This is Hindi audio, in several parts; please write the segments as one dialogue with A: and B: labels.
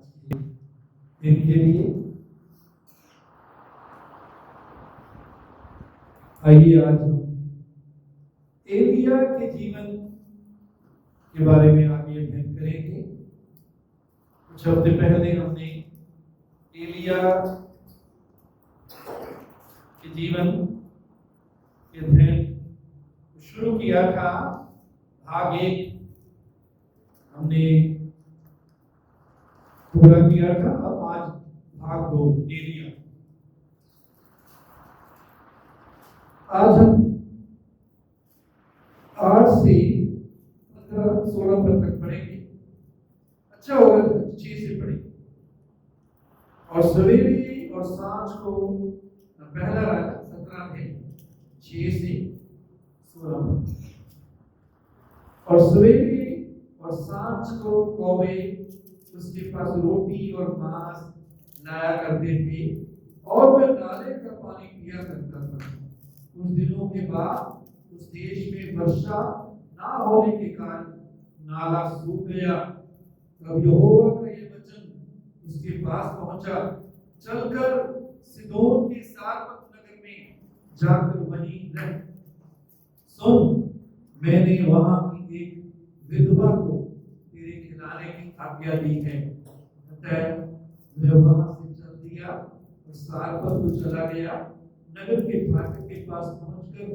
A: आज के दिन के लिए। आइए आज हम एलिया के जीवन के बारे में आगे अध्ययन करेंगे। कुछ हफ्ते पहले हमने एलिया के जीवन के अध्ययन शुरू किया था। भाग 1 हमने पूरा किया था। अब आज भाग 2 एलिया। आज हम 8 से 15-16 पद तक पढ़ेंगे। अच्छा होगा 6 से पढ़ेंगे। और सवेरे और सांझ को पहला राजा 17 है 6 से 16 पद। और सवेरे और सांझ को कौवे उसके पास रोटी और मांस लाया करते थे और वह नाले का पानी पिया करता था। कुछ दिनों के बाद उस देश में वर्षा ना होने के कारण नाला सूख गया। तब यहोवा का यह वचन उसके पास पहुंचा, चलकर सिदोन के सारपत नगर में जाकर वहीं रह। सुन, मैंने वहां की एक विधवा को तेरे खिलाने की आज्ञा दी है। अतः वह वहां से चल दिया और सारपत को चला गया। नगर के फाटक के पास पहुंचकर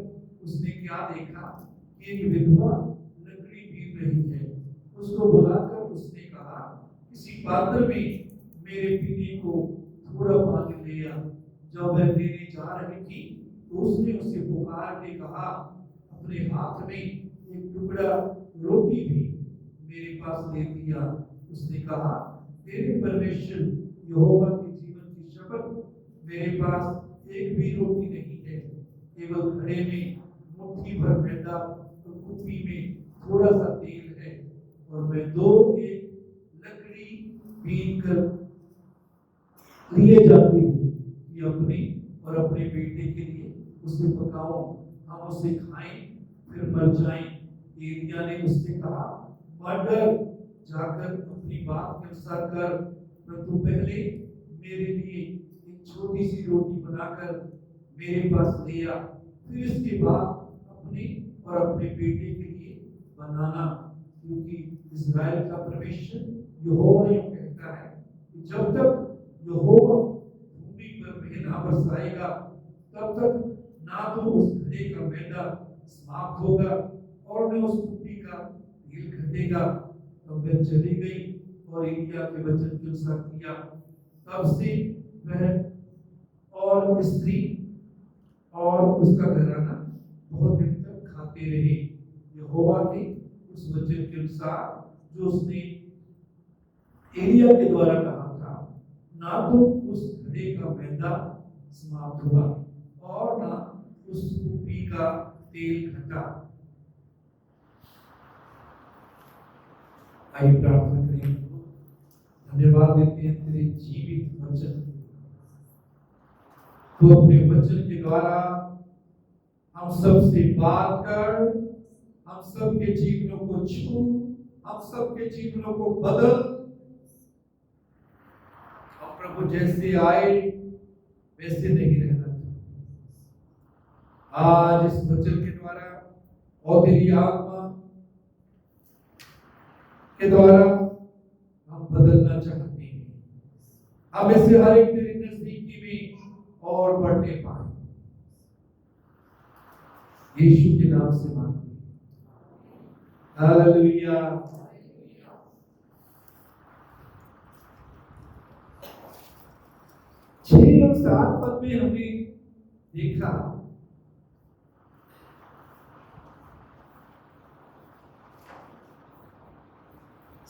A: उसने क्या देखा कि एक विधवा लकड़ी बीन रही है। उसको बुलाकर उसने कहा, किसी पात्र में मेरे पीने को थोड़ा पानी ले आ। जब वह लेने जा रही थी तो उसने उसे पुकार के कहा, अपने हाथ में एक टुकड़ा रोटी भी मेरे पास ले दिया। उसने कहा, तेरे परमेश्वर यहोवा के जीवन की शपथ, मेरे पास एक भी रोटी नहीं है, केवल घड़े में मुट्ठी भर मैदा और कुप्पी में थोड़ा सा तेल है। और मैं 2 एक लकड़ी बीन कर लिए जाती हूँ कि अपने और अपने बेटे के लिए उसे पकाओ, हम उसे खाएं फिर मर जाएं। एलिया ने उससे कहा, मत डर, जाकर अपनी बात के अनुसार कर, परंतु पहले मेरे लिए एक छोटी सी रोटी बनाकर मेरे पास ले आ। फिर इसके बाद अपने और अपने बेटे के लिए बनाना, क्योंकि इस्राएल का परमेश्वर यहोवा यूं कहता है कि जब तक यहोवा भूमि पर मेघ ना बरसाएगा तब तक ना तो उस घड़े का मैदा समाप्त होगा और न उस कुप्पी का तेल घटेगा। तब वह चली गई और एलिया के वचन के अनुसार किया। तब से वह और स्त्री और उसका घराना बहुत दिन तक खाते रहे, यहोवा के उस वचन के अनुसार जो उसने एलिया के द्वारा कहा था। ना तो उस घड़े का मैदा समाप्त हुआ और ना उस कुप्पी का तेल घटा। आइए प्रार्थना करें। धन्यवाद देते हैं तेरे जीवित वचन, तो अपने वचन के द्वारा हम सब से बात कर, हम सब के जीवनों को छू, हम सब के जीवनों को बदल। और प्रभु जैसे आए वैसे नहीं रहना। आज इस वचन के द्वारा और तेरी आत्मा के द्वारा हम बदलना चाहते हैं। हम इससे हर एक तेरी नजदीकी में और बढ़ने पाए। यीशु के नाम से मांगते हैं, हालेलुया। 6 और 7 पद में हमने देखा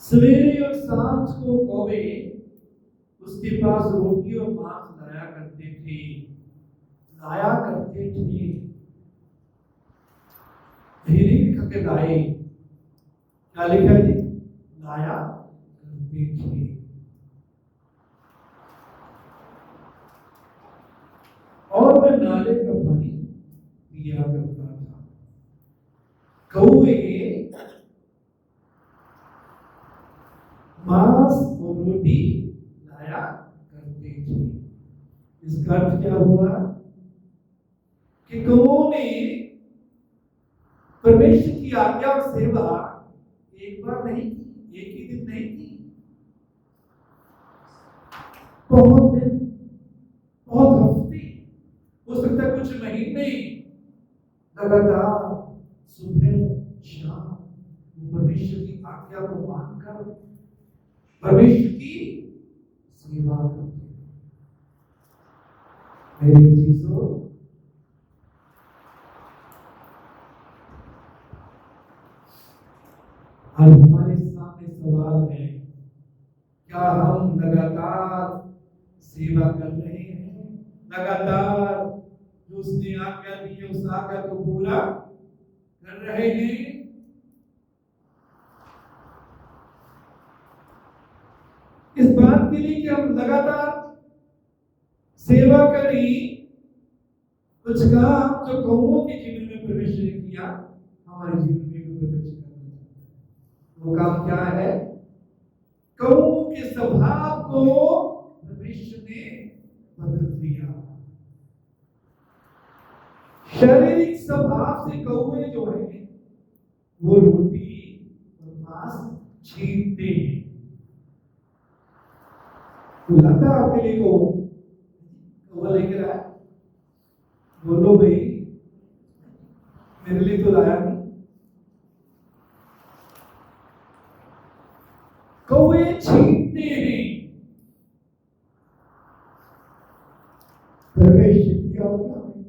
A: सवेरे और सांझ को कौवे उसके पास रोटी और मांस लाया करते थे। लिखा के लाए, क्या लिखा है जी? लाया करते थे। और वह नाले का पानी पिया करता था। कौवे मांस और रोटी इसका अर्थ क्या हुआ कि कौमों ने परमेश्वर की आज्ञा और सेवा एक बार नहीं की, एक ही दिन नहीं की, बहुत दिन, बहुत हफ्ते, हो सकता है कुछ महीने लगातार सुबह शाम परमेश्वर की आज्ञा को मानकर परमेश्वर की सेवा करते। मेरे चीजों, आज हमारे सामने सवाल है, क्या हम लगातार सेवा कर रहे हैं? लगातार जो उसने आज्ञा दी है उस आज्ञा को पूरा कर रहे हैं? इस बात के लिए कि हम लगातार सेवा करें, कुछ काम जो कौमों के जीवन में परमेश्वर ने किया हमारे जीवन में भी परमेश्वर करना चाहता है। वो काम क्या है? कौमों के स्वभाव को परमेश्वर ने बदल दिया। शारीरिक स्वभाव से कौवे जो है वो रोटी और मांस छीनते हैं। लाता आपके लिए कौवा लेकर आया, बोलो भाई मेरे लिए तो लाया नहीं। कौवे छीनते हैं। परमेश्वर की आज्ञा में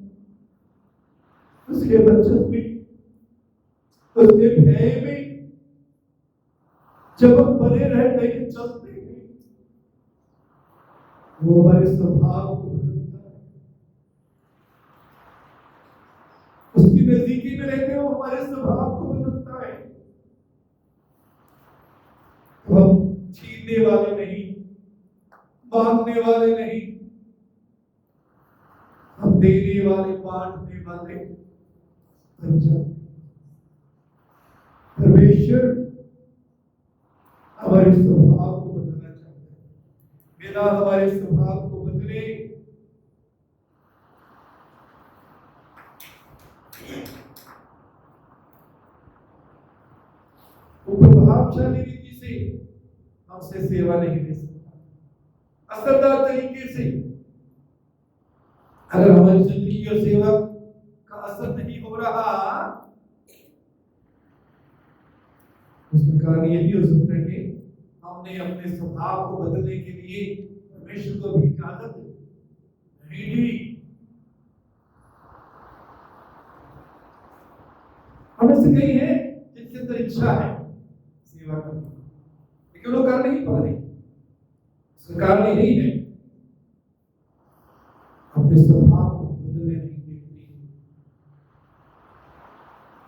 A: उसके बचन में, उसके भय में जब हम बने रहते हैं, चलते हैं, वो हमारे स्वभाव को बदलता है। उसकी नजदीकी में रहते हैं, वो हमारे स्वभाव को बदलता है। तो हम छीनने वाले नहीं, मांगने वाले नहीं, हम देने वाले, बांटने वाले बन जाते। परमेश्वर हमारे स्वभाव को बदलना चाहता है। बिना हमारे स्वभाव को बदले वो प्रभावशाली रीति से हमसे सेवा नहीं दे सकता। असरदार तरीके से अगर हमारी जिंदगी और सेवा का असर नहीं हो रहा, उसका कारण ये भी हो सकता है कि हमने अपने स्वभाव को बदलने के लिए परमेश्वर को भी इजाजत नहीं दी। हमें से कई है जिनके अंदर इच्छा है सेवा करने, लेकिन वो कर नहीं पा रहे। उसका कारण यही है, अपने स्वभाव को बदलने नहीं देती,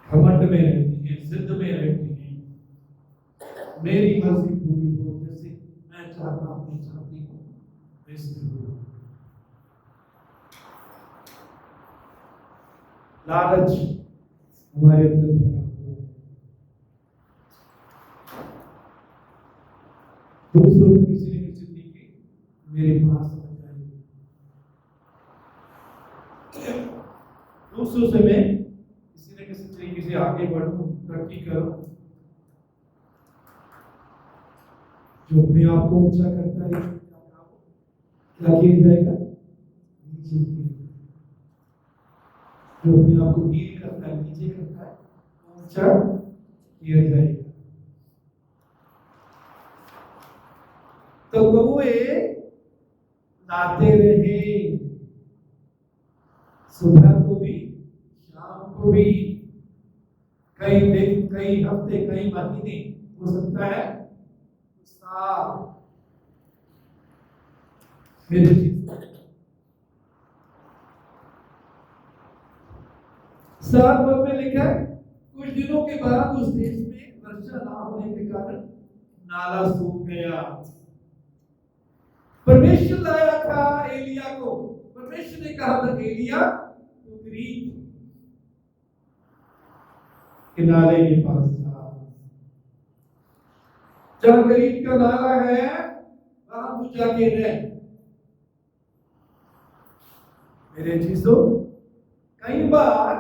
A: घमंड में रहती है, जिद में रहती है। मेरी मर्जी पूरी हो, जैसे मैं चाहता हूं, मैं चाहती हूं वैसे हो। लालच हमारे अंदर भरा हुआ है। दूसरों को किसी ने किसी तरीके मेरे पास आ जाए, दूसरों से मैं किसी न किसी तरीके से आगे बढ़ूं, तरक्की करूं। जो अपने आप को ऊंचा करता है क्या किया जाएगा? नीचे किया। जो अपने आप को नीच करता है, नीचे करता है, ऊंचा किया जाएगा। तो कौवे लाते रहे, सुबह को भी शाम को भी, कई दिन, कई हफ्ते, कई महीने, हो सकता है साल। साल भर में लिखा है, कुछ दिनों के बाद उस देश में वर्षा ना होने के कारण नाला सूख गया। परमेश्वर लाया था एलिया को। परमेश्वर ने कहा था एलिया तो क्रीत किनारे के पास जा, जहां क्रीत का नाला है वहां तू जाके रह। मेरे चीजों, कई बार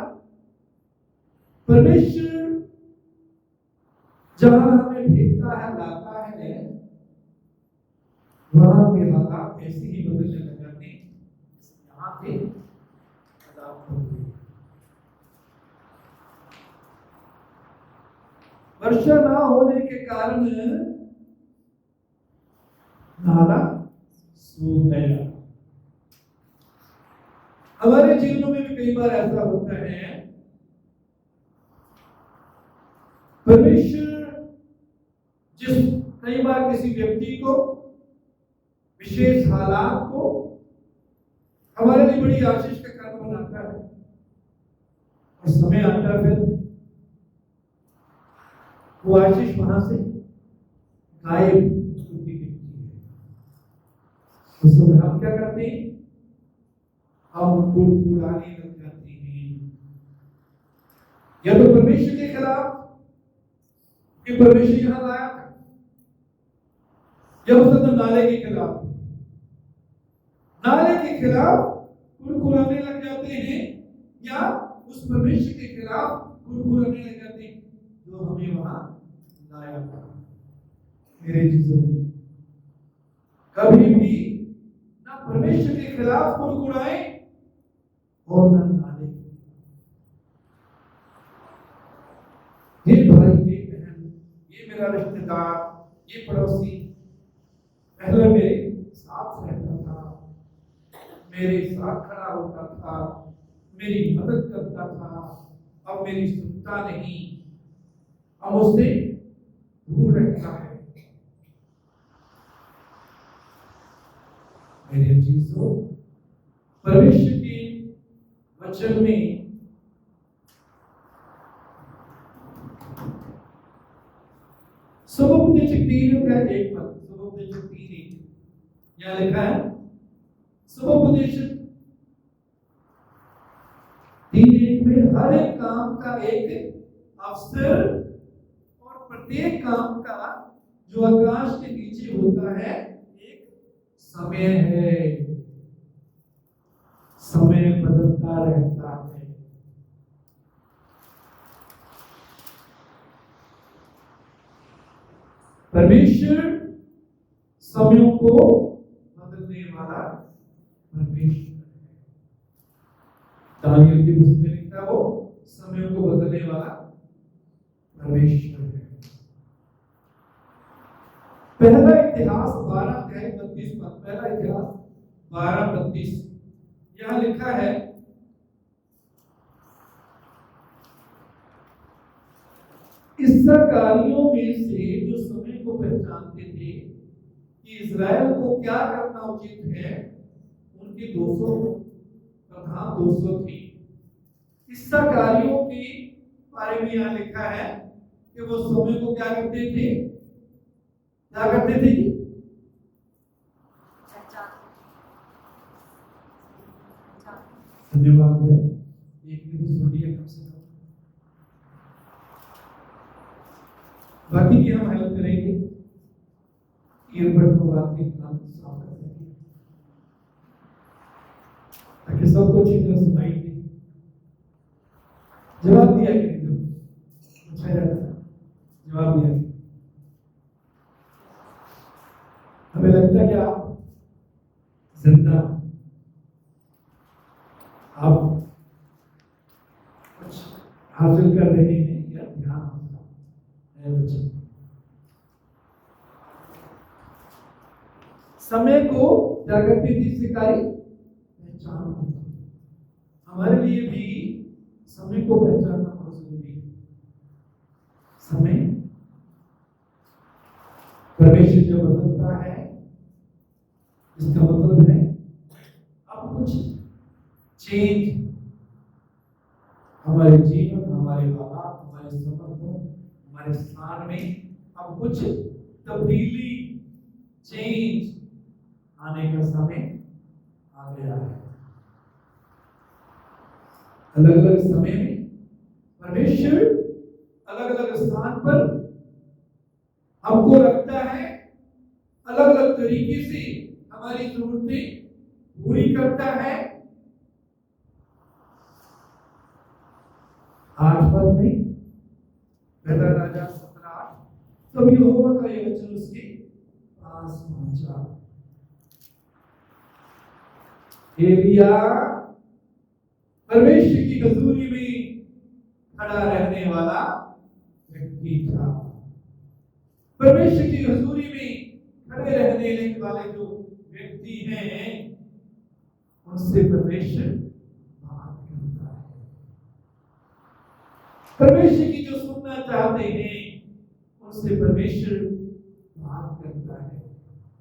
A: परमेश्वर जहां हमें भेजता है, लाता है, वहां के हालात ऐसे ही बदलने लग जाते हैं, यहाँ के हालात बदले। वर्षा ना होने के कारण नाला सूख गया। हमारे जीवनों में भी कई बार ऐसा होता है, परमेश्वर जिस कई बार किसी व्यक्ति को, विशेष हालात को हमारे लिए बड़ी आशीष का कारण बनाता है, और समय आता है फिर वो आशीष वहां से गायब होती दिखती है। उस समय हम क्या करते हैं? हम कुड़कुड़ाने लग जाते हैं, या तो परमेश्वर के खिलाफ कि परमेश्वर यहां लाया था, या उस नाले के खिलाफ, नाले के खिलाफ कुड़कुड़ाने लग जाते हैं, या उस परमेश्वर के खिलाफ कुड़कुड़ाने लग जाते हैं जो हमें वहां लाया था। मेरे चीजों में कभी भी ना परमेश्वर के खिलाफ कुड़कुड़ाए और ना नाले। ये भाई, ये बहन, ये मेरा रिश्तेदार, ये पड़ोसी पहले मेरे साथ रहता था, मेरे साथ खड़ा होता था, मेरी मदद करता था, अब मेरी सुनता नहीं, अब उससे दूर रहता है। मेरे चीजों, परमेश्वर के वचन में सुबोपदेशक 3 का 1 पद, सुबोपदेशक 3:1 क्या लिखा है? सुबोपदेशक 3:1 में हर एक काम का एक अवसर और प्रत्येक काम का जो आकाश के नीचे होता है एक समय है। समय बदलता रहता है। परमेश्वर समयों को बदलने वाला परमेश्वर है। दानियल की पुस्तक में लिखता है वो समयों को बदलने वाला परमेश्वर है। पहला इतिहास 12:32 पद, पहला इतिहास 12:32 यहां लिखा है, इस्राएलियों में से जो समय को पहचानते थे कि इज़राइल को क्या करना उचित है, उनकी 200 प्रधान 200 थी। इस्राएलियों के बारे में यहाँ लिखा है कि वो समय को क्या करते थे? क्या करते थे? धन्यवाद है, एक ने तो सुन लिया कम से कम, बाकी की हम हेल्प करेंगे, ईयरबड को बात के काम साफ कर सकें ताकि सबको अच्छी तरह सुनाई दे। जवाब दिया कि जो पूछा जाता है जवाब दिया। हमें लगता है कि आप जिंदा, आप कुछ हासिल कर रहे हैं या ध्यान है बच्चे। समय को क्या करती थी शिकारी? पहचानती थी। हमारे लिए भी समय को पहचानना बहुत जरूरी है। समय परमेश्वर जो बदलता है, इसका मतलब है अब कुछ चेंज हमारे जीवन, हमारे हालात, हमारे संबंधों, हमारे स्थान में अब कुछ तब्दीली, चेंज आने का समय आ गया है। अलग अलग समय में परमेश्वर अलग अलग स्थान पर हमको रखता है, अलग अलग तरीके से हमारी जरूरतें पूरी करता है, पद में पहला राजा 17, तब यहोवा का ये वचन उसके पास पहुंचा, एलिया परमेश्वर की हजूरी में खड़ा रहने वाला व्यक्ति था। परमेश्वर की हजूरी में खड़े रहने वाले जो व्यक्ति हैं उनसे परमेश्वर बात करता है। परमेश्वर की जो सुनना चाहते हैं उनसे परमेश्वर बात करता है।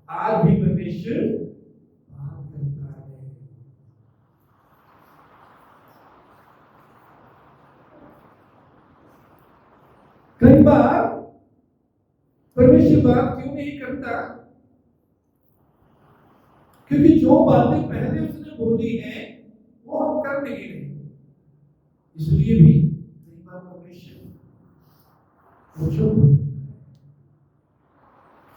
A: आज भी परमेश्वर बात करता है। कई बार परमेश्वर बात क्यों नहीं करता? क्योंकि जो बातें पहले उसने बोली हैं वो हम कर नहीं रहे, इसलिए भी कई बार परमेश्वर चुप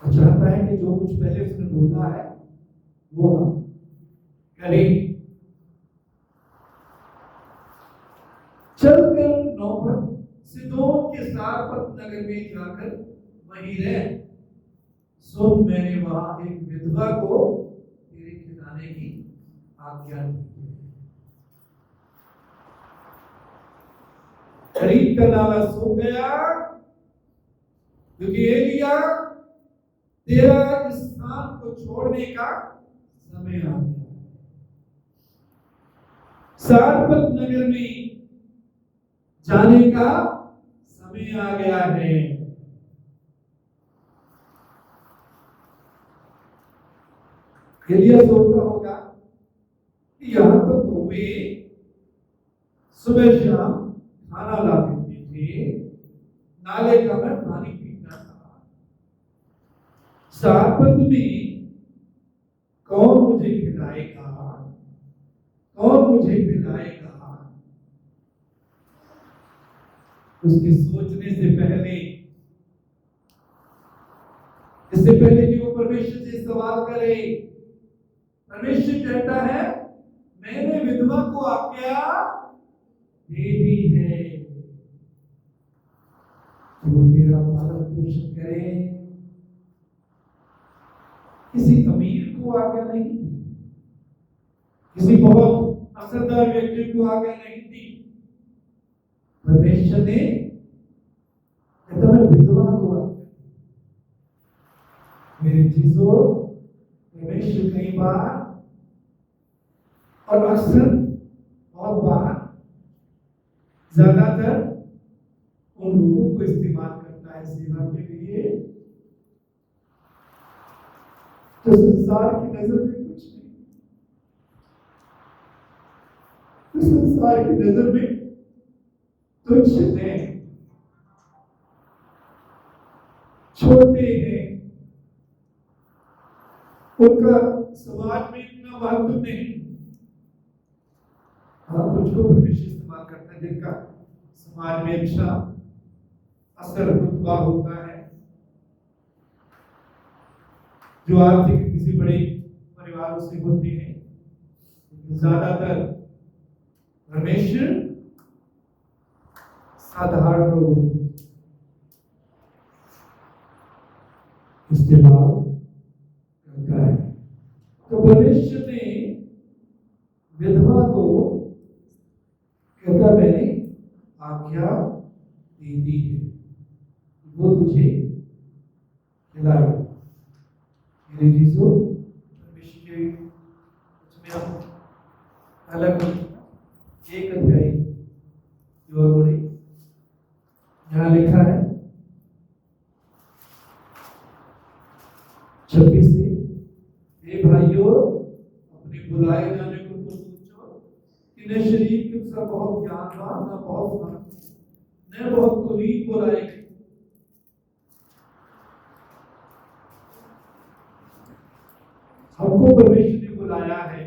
A: और चाहता है कि जो कुछ पहले उसने बोला है वो हम करें। चलकर नौबत सिदोन के सारपत नगर में जाकर वहीं रह, सुन मैंने वहां एक विधवा को तेरे खिलाने की आज्ञा दी है। खरीद का नाला सूख गया क्योंकि एलिया तेरा इस स्थान को छोड़ने का समय आ गया। सारपत नगर में जाने का समय आ गया है। एलिया सोचता होगा कि यहां तो वे सुबह शाम खाना ला देते थे, नाले का मैं पानी पीता था, सारपत में कौन मुझे खिलाएगा, कौन मुझे पिलाएगा? उसके सोचने से पहले, इससे पहले कि वो परमेश्वर से सवाल करे, परमेश्वर कहता है मैंने विधवा को आज्ञा दे दी है कि वो तेरा पालन पोषण करे। किसी अमीर को आज्ञा नहीं दी, किसी बहुत असरदार व्यक्ति को आज्ञा नहीं दी, परमेश्वर ने कहता मैं विधवा को आज्ञा। मेरे चीजों, परमेश्वर कई बार और अक्सर बहुत बार ज्यादातर उन लोगों को इस्तेमाल करता है सेवा के लिए तो संसार की नजर में कुछ नहीं, तो संसार की नजर में तुच्छ हैं, छोटे हैं, उनका समाज में इतना महत्व नहीं। हाँ, कुछ को परमेश्वर इस्तेमाल करता है जिनका समाज में अच्छा असर रुतबा होता है, जो आर्थिक किसी बड़े परिवारों से होते हैं। ज्यादातर परमेश्वर साधारण लोगों इस्तेमाल करता है। तो परमेश्वर ने विधवा को कहता मैंने आज्ञा दे दी है, वो तुझे खिलाए। मेरे चीजों, परमेश्वर के उसमें अलग एक अध्याय जो उन्होंने यहाँ लिखा है 26 से, हे भाइयों अपने बुलाए जाने को तो सोचो कि न शरीर के अनुसार बहुत ज्ञानवान, न बहुत समर्थ, न बहुत कुलीन बुलाए। हमको परमेश्वर ने बुलाया है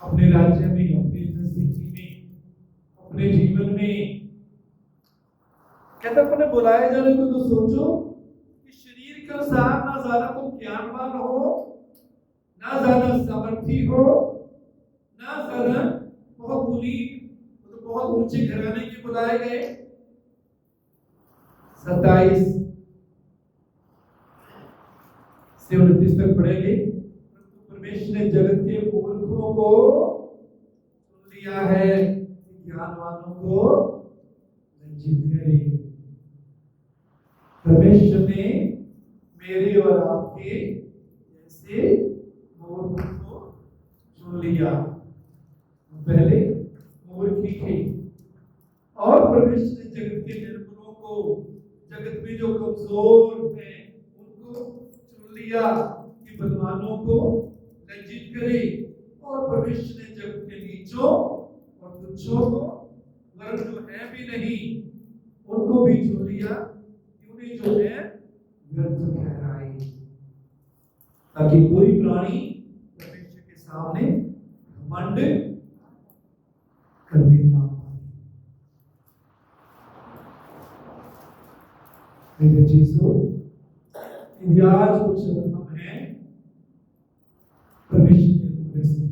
A: अपने राज्य में, अपनी जिंदगी में, अपने जीवन में। कहता अपने बुलाए जाने को तो सोचो कि शरीर के अनुसार ना ज्यादा तुम ज्ञानवान हो, ना ज्यादा सामर्थी हो, ना ज्यादा बहुत कुलीन, तो बहुत ऊंचे घराने के बुलाए गए। 27 से 29 तक पढ़ेंगे। परमेश्वर ने जगत के मूर्खों को चुन लिया है, ज्ञानवानों को लज्जित करे। परमेश्वर ने मेरे और आपके जैसे मूर्खों को चुन लिया। पहले मूर्ख ही थे, और परमेश्वर ने जगत के निर्बलों को, जगत में जो कमजोर हैं उनको चुन लिया कि बलवानों को लज्जित करे। और परमेश्वर ने जगत के नीचों और तुच्छों को, वरन जो है भी नहीं उनको भी चुन लिया कि उन्हें जो है व्यर्थ ठहराए, ताकि कोई प्राणी परमेश्वर के सामने घमंड करने ना पाए। मेरे चीजों, आज कुछ हम हैं परमेश्वर के अनुग्रह से।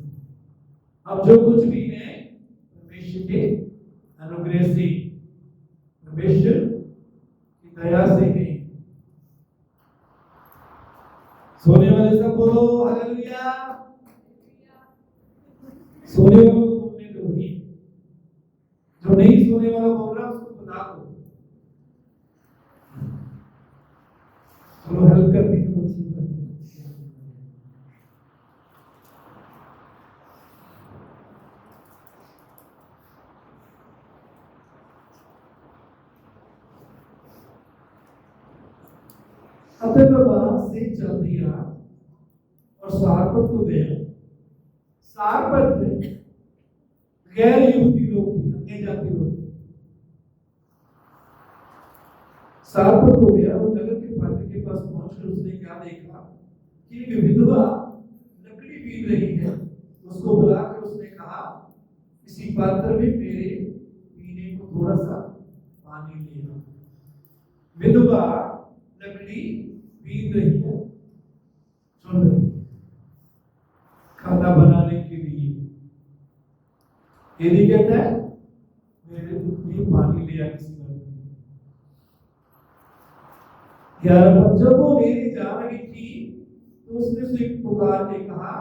A: अब जो कुछ भी है परमेश्वर के अनुग्रह से, परमेश्वर की दया से है। सोने वाले सब बोलो हालेलुया। सोने वालों को बोलने दो ही, जो नहीं सोने वाला बोल रहा उसको बता दो। चलो हेल्प कर दी तो अच्छी बात है। अतः वह वहां से चल दिया और सारपत को गया। सारपत गैर यहूदी लोग थे, अन्य जाति लोग। सारपत हो गया और नगर के फाटक के पास पहुंचकर उसने क्या देखा कि एक विधवा लकड़ी बीन रही है। उसको बुलाकर उसने कहा, इसी पात्र में मेरे पीने को थोड़ा सा पानी ले आओ। विधवा लकड़ी बीन रही है, चुन रही है खाना बनाने के लिए। यदि कहता है मेरे लिए पानी ले आ किसी बात। 11 जब वो लेने जा रही थी तो उसने उसे पुकार के कहा,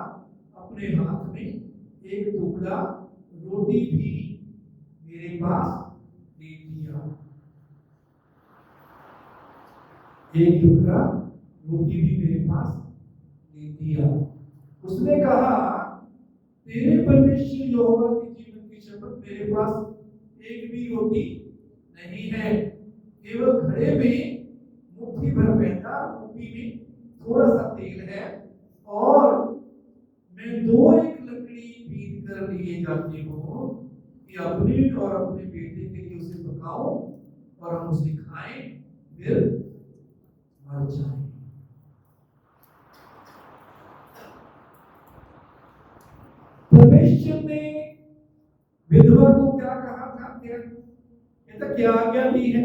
A: अपने हाथ में एक टुकड़ा रोटी भी मेरे पास दे दिया। एक टुकड़ा रोटी भी मेरे पास दे दिया। उसने कहा, तेरे परमेश्वर यहोवा के जीवन की शपथ, मेरे पास एक भी रोटी नहीं है, केवल घड़े में मुट्ठी भर मैदा, मुट्ठी में थोड़ा सा तेल है, और मैं 1 लकड़ी बीन कर लिए जाती हूँ कि अपने और अपने बेटे के लिए उसे पकाऊं और हम उसे खाएं, फिर मर जाएं। परमेश्वर ने विधवा को क्या कहा था? क्या आज्ञा दी है?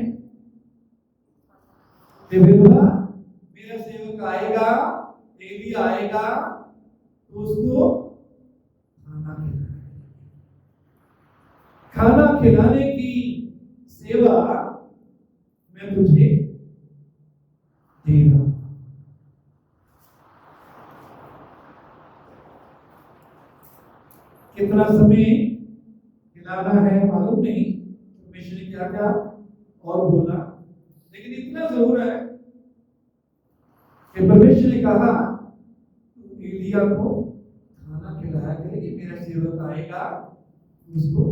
A: विधवा, मेरा सेवक आएगा, एली आएगा तो उसको खाना खिलाने की सेवा मैं तुझे देगा। कितना समय खिलाना है मालूम नहीं, परमेश्वर ने क्या क्या और बोला, लेकिन इतना जरूर है कि परमेश्वर ने कहा एलिया को खाना खिलाया करेगी, मेरा सेवक आएगा उसको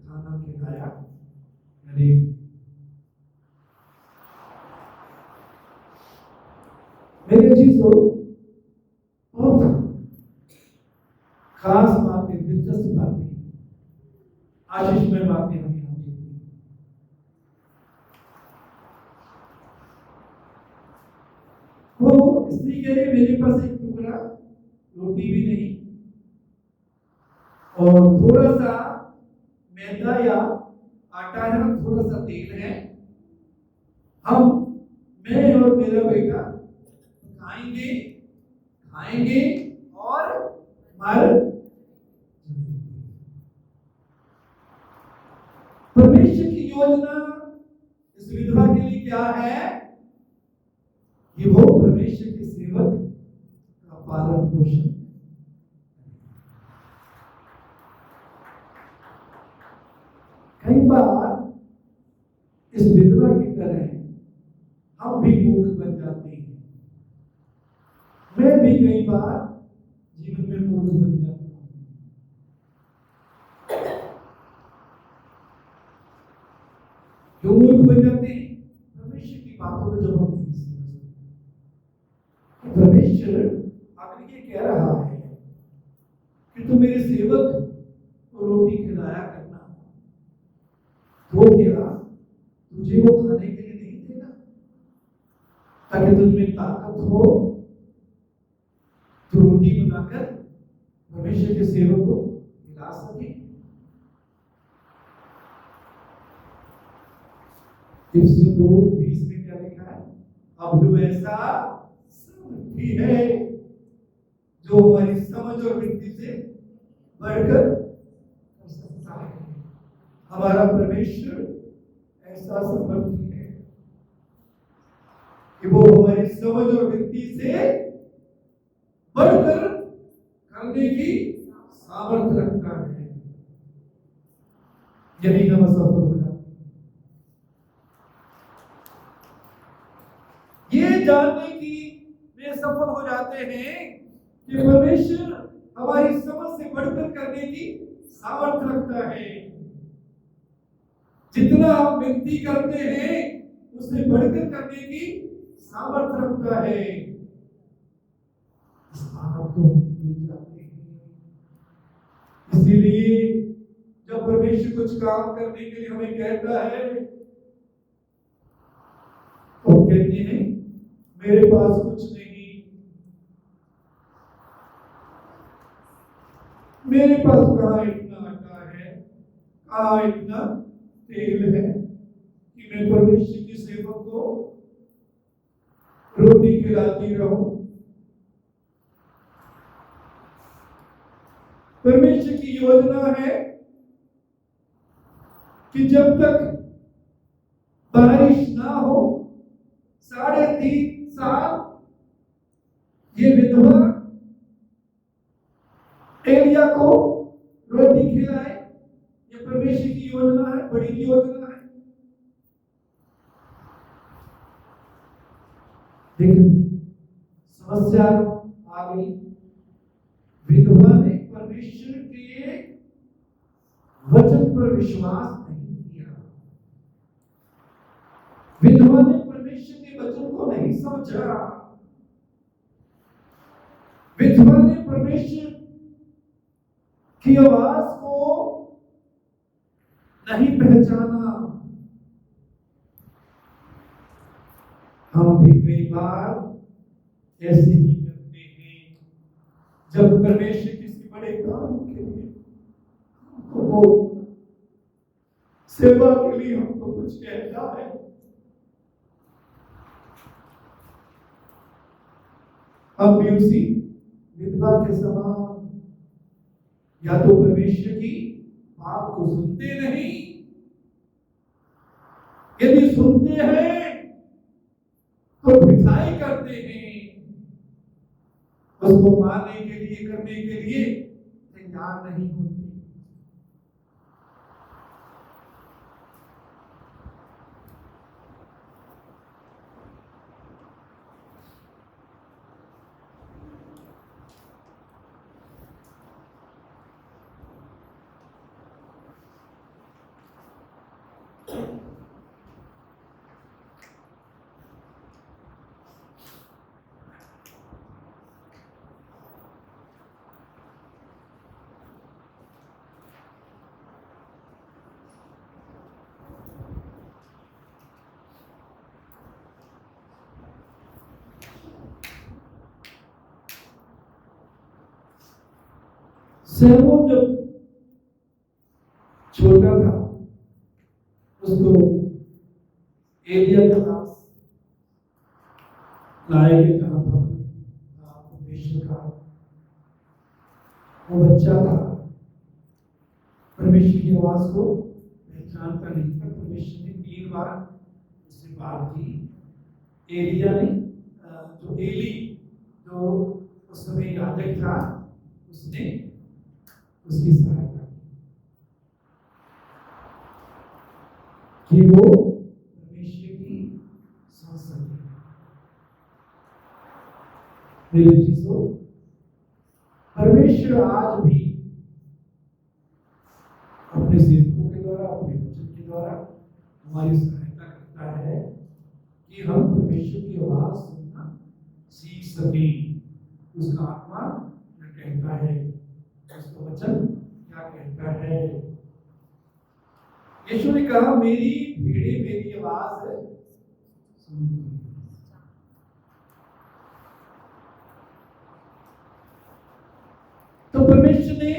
A: खाना खिलाया करेगी। मेरे चीजों, बहुत खास बातें, दिलचस्प बातें, आशीषमय बातें हमें यहाँ देखती हैं। वो स्त्री कह रही, मेरे पास एक टुकड़ा रोटी भी नहीं और थोड़ा सा मैदा या आटा है, थोड़ा सा तेल है, मैं और मेरा बेटा खाएंगे, खाएंगे और मर। योजना इस विधवा के लिए क्या है कि वो परमेश्वर के सेवक का पालन पोषण। कई बार इस विधवा की तरह हम भी मूर्ख बन जाते हैं। मैं भी कई बार जीवन में मूर्ख बन जाता हूं। क्यों मूर्ख बन जाते हैं? परमेश्वर की बातों को जब हम नहीं समझते। परमेश्वर आखिर ये कह रहा है कि तू मेरे सेवक को रोटी खिलाया करना, तो क्या तुझे वो खाने के लिए नहीं देना ताकि तुझमें ताकत हो, तो रोटी बनाकर परमेश्वर के सेवक को खिला सके। इफ्सियों 2:20 में क्या लिखा है? अब जो ऐसा समर्थी है जो हमारी समझ और वृत्ति से बढ़कर कर सकता है। हमारा परमेश्वर ऐसा समर्थी है कि वो हमारी समझ और वृत्ति से बढ़कर करने की सामर्थ्य रखता है। यदि हम असफल हो जाते, ये जानने की वे सफल हो जाते हैं कि परमेश्वर हमारी समझ से बढ़कर करने की सामर्थ्य रखता है। जितना हम विनती करते हैं उससे बढ़कर करने की सामर्थ्य रखता है। इस बात को भूल जाते हैं। इसीलिए जब परमेश्वर कुछ काम करने के लिए हमें कहता है तो कहते हैं मेरे पास कुछ नहीं, मेरे पास कहाँ इतना आटा है, कहाँ इतना तेल है कि मैं परमेश्वर के सेवक को रोटी खिलाती रहूं। परमेश्वर की योजना है कि जब तक बारिश ना हो 3.5 साल ये विधवा एलिया को रोटी खिलाए। ये परमेश्वर की योजना है, बड़ी योजना है। लेकिन समस्या आ गई, विधवा ने परमेश्वर के वचन पर विश्वास नहीं किया। विधवा ने परमेश्वर के वचन को नहीं समझा। विधवा ने परमेश्वर की आवाज को नहीं पहचाना। हम भी कई बार ऐसे ही करते हैं। जब परमेश्वर किसी बड़े काम के लिए हमको सेवा के लिए हमको कुछ कहता है, हम भी उसी विधवा के समान या तो परमेश्वर की बात को सुनते नहीं, यदि सुनते हैं तो भिखाई करते हैं, उसको मानने के लिए करने के लिए तैयार नहीं होते। सैमूएल जब छोटा था उसको एलिया के पास लाया गया, जहां था परमेश्वर का वो बच्चा था। परमेश्वर की आवाज को पहचानता नहीं था, परमेश्वर परमेश्वर ने 3 बार उससे बात की। एलिया ने जो एली जो उस समय याजक था उसने उसकी सहायता की कि वो परमेश्वर की सुन सके। मेरे चीजों, परमेश्वर आज भी अपने सेवकों के द्वारा, अपने वचन के द्वारा हमारी सहायता करता है कि हम परमेश्वर की आवाज सुनना सीख सकें। उसका आत्मा क्या कहता है, उसका वचन क्या कहता है। यीशु ने कहा, मेरी भेड़ें मेरी आवाज सुनती हैं। तो परमेश्वर ने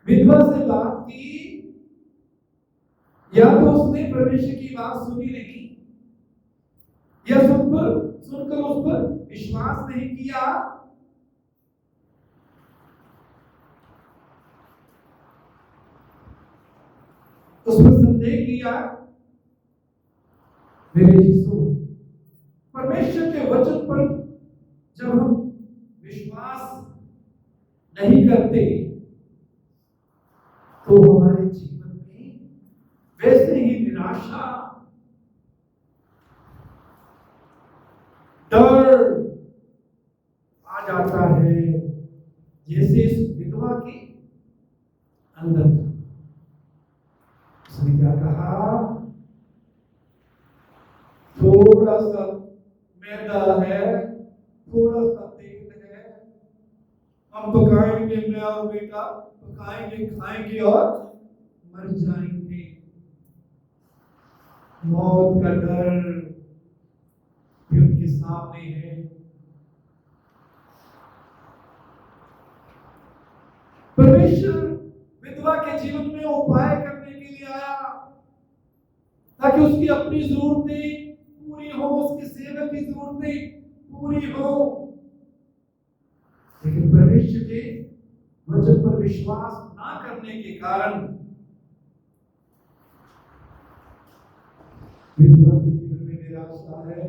A: विधवा से बात की, या तो उसने परमेश्वर की बात सुनी नहीं, या सुनकर उस पर विश्वास नहीं किया, उस पर संदेह किया। मेरे यीशु, परमेश्वर के वचन पर जब हम विश्वास नहीं करते तो हमारे जीवन में वैसे ही निराशा, डर आ जाता है, जैसे इस विधवा के अंदर था। उसने क्या कहा, थोड़ा सा मैदा है, थोड़ा सा तेल है, हम पकाएंगे, मैं और बेटा पकाएंगे, खाएंगे और मर जाएंगे। मौत का डर भी उनके सामने है। परमेश्वर विधवा के जीवन में उपाय करने के लिए आया ताकि उसकी अपनी जरूरतें पूरी हो, उसके सेवक की जरूरतें पूरी हो। लेकिन परमेश्वर के वचन पर विश्वास ना करने के कारण विधवा के जीवन में निराशा है।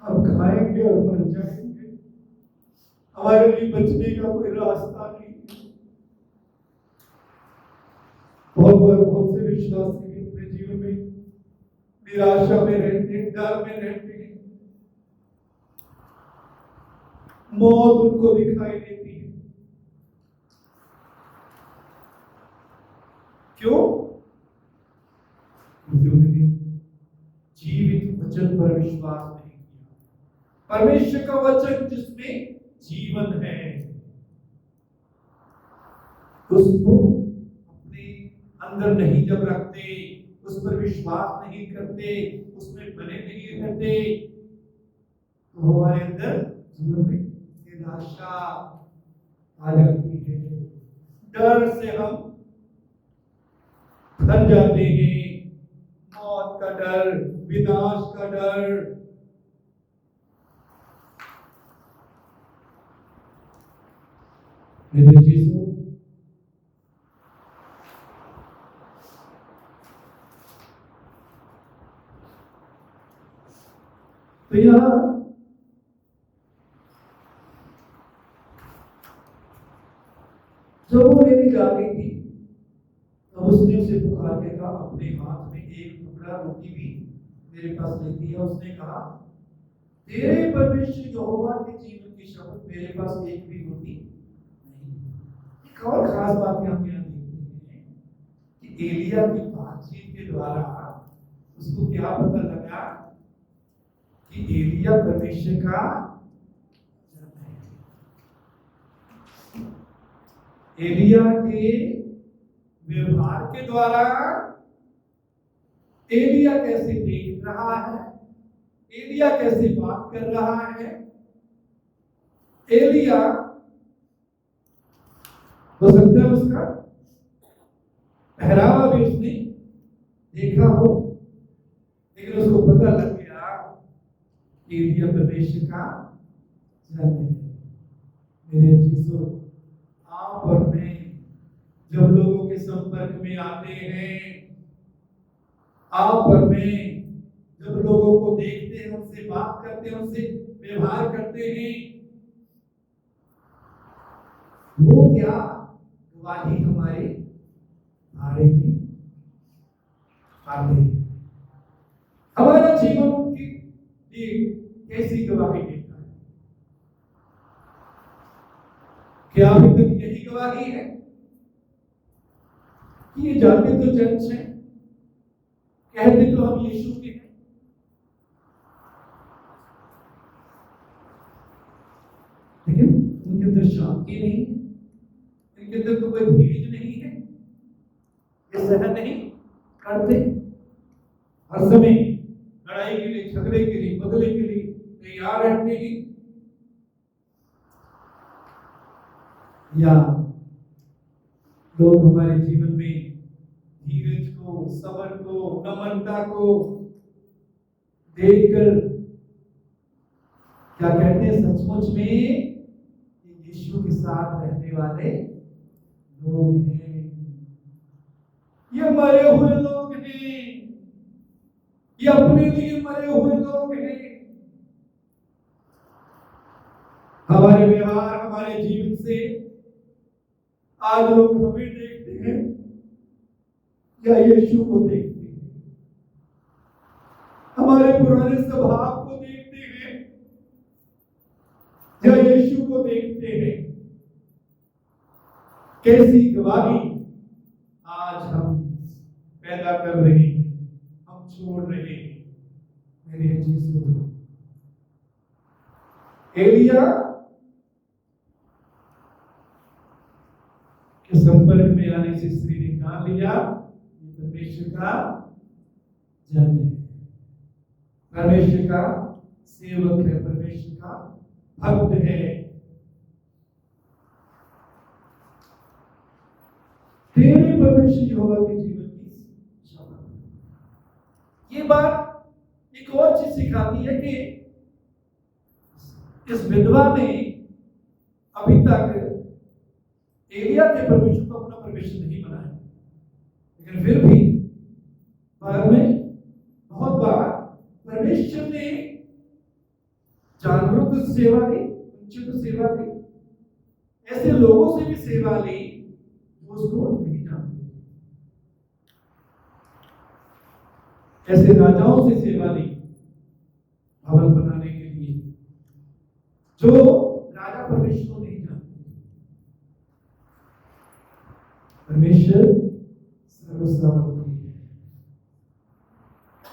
A: अब खाएंगे और मर जाएंगे, हमारे लिए बचने का कोई रास्ता नहीं। बहुत से विश्वासी भी अपने जीवन में निराशा में रहते हैं, डर में रहते हैं। मौत उनको दिखाई देती है। क्यों? क्योंकि उन्होंने जीवित वचन पर विश्वास नहीं किया। परमेश्वर का वचन जिसमें जीवन है, उसको अपने अंदर नहीं जब रखते, उस पर विश्वास नहीं करते, उसमें बने नहीं रहते, तो हमारे अंदर जीवन में निराशा आ जाती है। डर से हम डर जाते हैं। मौत का डर, विनाश का डर। मेरे यीशु, तो यहां जब वो लेने जा रही थी, तब उसने उसे पुकार के कहा, अपने हाथ में एक टुकड़ा रोटी भी मेरे पास लेती है। उसने कहा, तेरे परमेश्वर यहोवा के जीवन की शपथ, मेरे पास एक भी रोटी नहीं। एक और खास बात यहाँ पे देखते हैं कि एलिया की बातचीत के द्वारा उसको क्या पता लगा कि एलिया परमेश्वर का एलिया के व्यवहार के द्वारा एलिया कैसे देख रहा है, एलिया कैसे बात कर रहा है। एलिया हो सकता है उसका पहरावा भी उसने देखा हो, लेकिन उसको पता लग गया कि एलिया परमेश्वर का जन है। मेरे चीजों, आप और मैं जब लोगों के संपर्क में आते हैं, आप और मैं जब लोगों को देखते हैं, उनसे बात करते हैं, उनसे व्यवहार करते हैं, वो क्या गवाही हमारे बारे में आते हैं। हमारा जीवन उनके लिए कैसी गवाही देता है? क्या अभी तक यही गवाही है कि ये जाते तो चर्च हैं, कहते तो हम यीशु के हैं, लेकिन उनके अंदर शांति नहीं है, इनके अंदर तो कोई धीरज नहीं है, ये सहन नहीं करते, हर समय लड़ाई के लिए, झगड़े के लिए, बदले के लिए तैयार रहते हैं। या लोग हमारे जीवन में धीरज को, सब्र को, नम्रता को देखकर क्या कहते हैं, सचमुच में यीशु के साथ रहने वाले लोग हैं, ये मरे हुए लोग हैं, ये अपने लिए मरे हुए लोग हैं। हमारे व्यवहार, हमारे जीवन से आज लोग हमें देखते हैं या यीशु को देखते हैं, हमारे पुराने स्वभाव को देखते हैं या यीशु को देखते हैं। कैसी गवाही आज हम पैदा कर रहे हैं, हम छोड़ रहे हैं। मेरे यीशु एलिया के संपर्क में आने से स्त्री ने जान लिया ये परमेश्वर का जन है, परमेश्वर का सेवक है, परमेश्वर का भक्त है। तेरे परमेश्वर यहोवा के जीवन की शपथ। ये बात एक और चीज सिखाती है कि इस विधवा ने अभी तक एलिया के परमेश्वर को अपना परमेश्वर नहीं बनाया, लेकिन फिर भी बाद में बहुत बार परमेश्वर ने जानवरों की सेवा ली, उनसे तो सेवा ली, ऐसे लोगों से भी सेवा ली जो उसको नहीं जानते, ऐसे राजाओं से सेवा ली भवन बनाने के लिए जो राजा परमेश्वर को नहीं जानते। परमेश्वर सर्वसामर्थी है,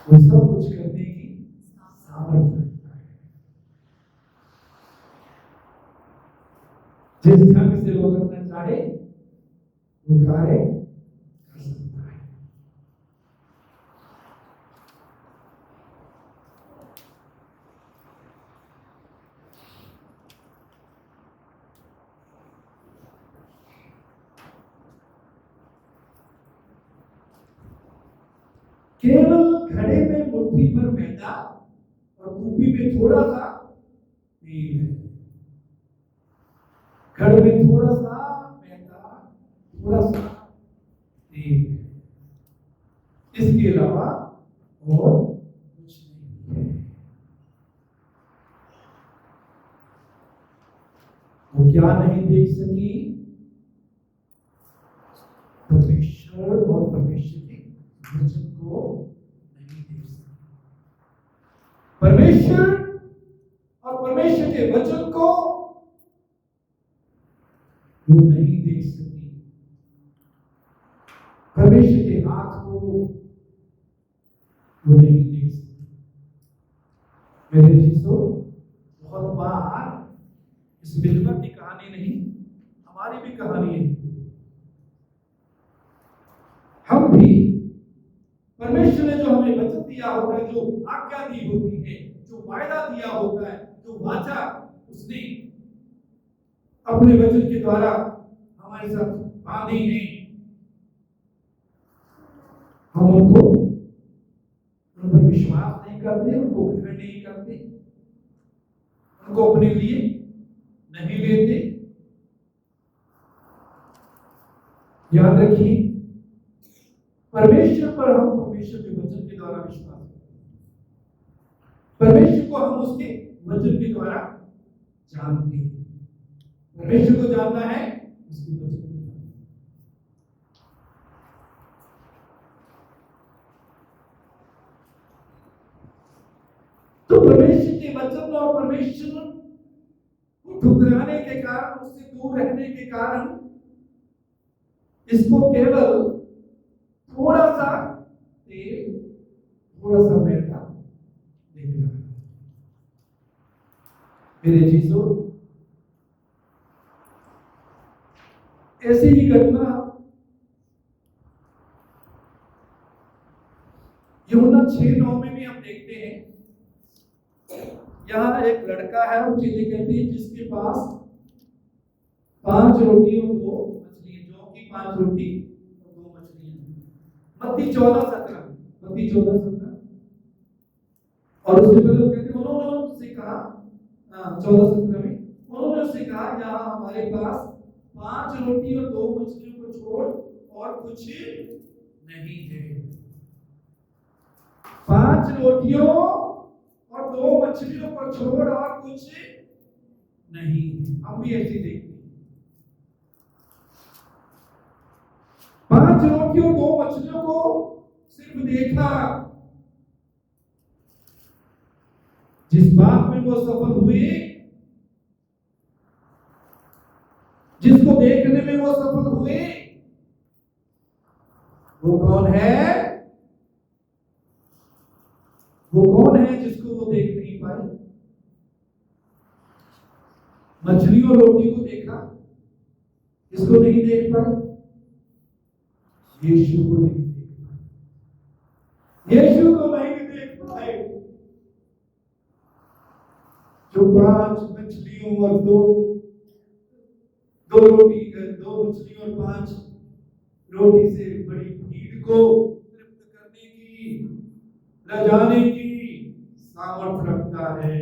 A: वो सब कुछ करने की सामर्थ्य रखता है। जिस ढंग से वो करना चाहे वो कार्य कर सकता है। केवल घड़े में मुट्ठी भर मैदा और कूपी में थोड़ा सा तेल है। घड़े में थोड़ा सा मैदा, थोड़ा सा तेल है, इसके अलावा और कुछ नहीं है। वो क्या नहीं देख सकी? परमेश्वर और परमेश्वर के वचन को नहीं देख सकती। परमेश्वर और परमेश्वर के वचन को वो नहीं देख सकी, परमेश्वर के हाथ को वो नहीं देख सकती। मेरे चीजों, बहुत बार इस विधवा की कहानी नहीं, हमारी भी कहानी है। हम भी परमेश्वर ने जो हमें वचन दिया होता है, जो आज्ञा दी होती है, जो वायदा दिया होता है, जो वाचा उसने अपने वचन के द्वारा हमारे साथ बांधी है, हम उन पर विश्वास नहीं करते, उनको ग्रहण नहीं करते, उनको अपने लिए नहीं लेते। याद रखिए, परमेश्वर पर हम परमेश्वर के वचन के को हम उसके वचन के द्वारा जानते हैं। परमेश्वर को जानना है उसके वचन को जानना है। तो परमेश्वर के वचन और परमेश्वर को ठुकराने के कारण, उससे दूर रहने के कारण इसको केवल थोड़ा सा तेल, थोड़ा सा मैदा दिख रहा है। मेरे चीजों, ऐसी ही घटना यूहन्ना 6:9 में भी हम देखते हैं। यहाँ एक लड़का है, वो चीजें कहती है, जिसके पास 5 रोटी और 2 मछलियां, जो कि 5 रोटी और 2 मछलियां। मत्ती 14:17, मत्ती 14:17। और उससे पहले वो कहते, उन्होंने उससे कहा, 14:17 में उन्होंने उससे कहा, यहाँ हमारे पास 5 रोटी और 2 मछलियों को छोड़ और कुछ नहीं है। 5 रोटियों और 2 मछलियों को छोड़ और कुछ नहीं। हम भी ऐसे देखते हैं, 5 रोटियों और 2 मछलियों को सिर्फ देखा। जिस बात में वो सफल हुए, जिसको देखने में वो सफल हुए, वो कौन है? वो कौन है जिसको वो देख नहीं पाए? मछली और रोटी को देखा, इसको नहीं देख पाए, यीशु को नहीं देख पाए, यीशु को नहीं देख पाए, जो 5 मछलियों और 2 रोटी, 2 मछलियों और 5 रोटी से बड़ी भीड़ को तृप्त करने की, ले जाने की सामर्थ रखता है,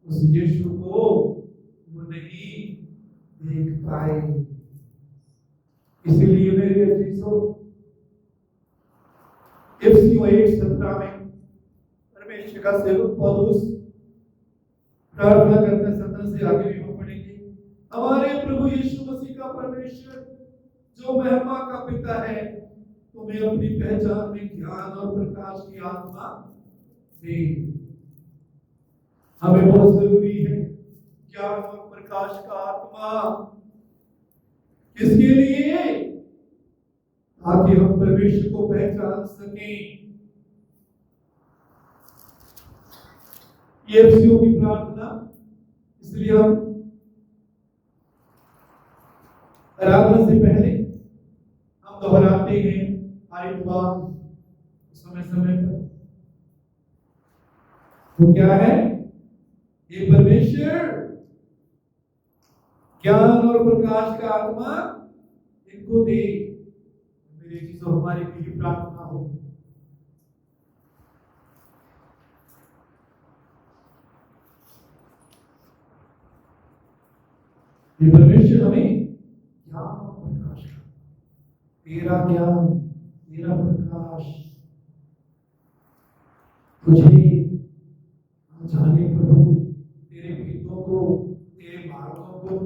A: उस यीशु को वो नहीं देख पाए। इसीलिए मेरे अजीजों, इफिसियों 1:17 में परमेश्वर का सेवक पौलुस प्रार्थना करता है, 17 से आगे भी हम पढ़ेंगे। हमारे प्रभु यीशु मसीह का परमेश्वर, जो महिमा का पिता है, तुम्हें अपनी पहचान में ज्ञान और प्रकाश की आत्मा दे। हमें बहुत जरूरी है ज्ञान और प्रकाश का आत्मा। किसके लिए? ताकि हम परमेश्वर को पहचान सकें। ये एफिसियों की प्रार्थना, इसलिए हम आराधना से पहले हम दोहराते हैं आयतवार समय समय पर। वो क्या है? ये परमेश्वर ज्ञान और प्रकाश का आत्मा इनको दे। मेरे चीजों, हमारी भी प्रार्थना हो। ये परमेश्वर हमें ज्ञान और प्रकाश का, तेरा ज्ञान, तेरा प्रकाश तुझे जाने प्रभु, तेरे भेदों को, तेरे मार्गों को,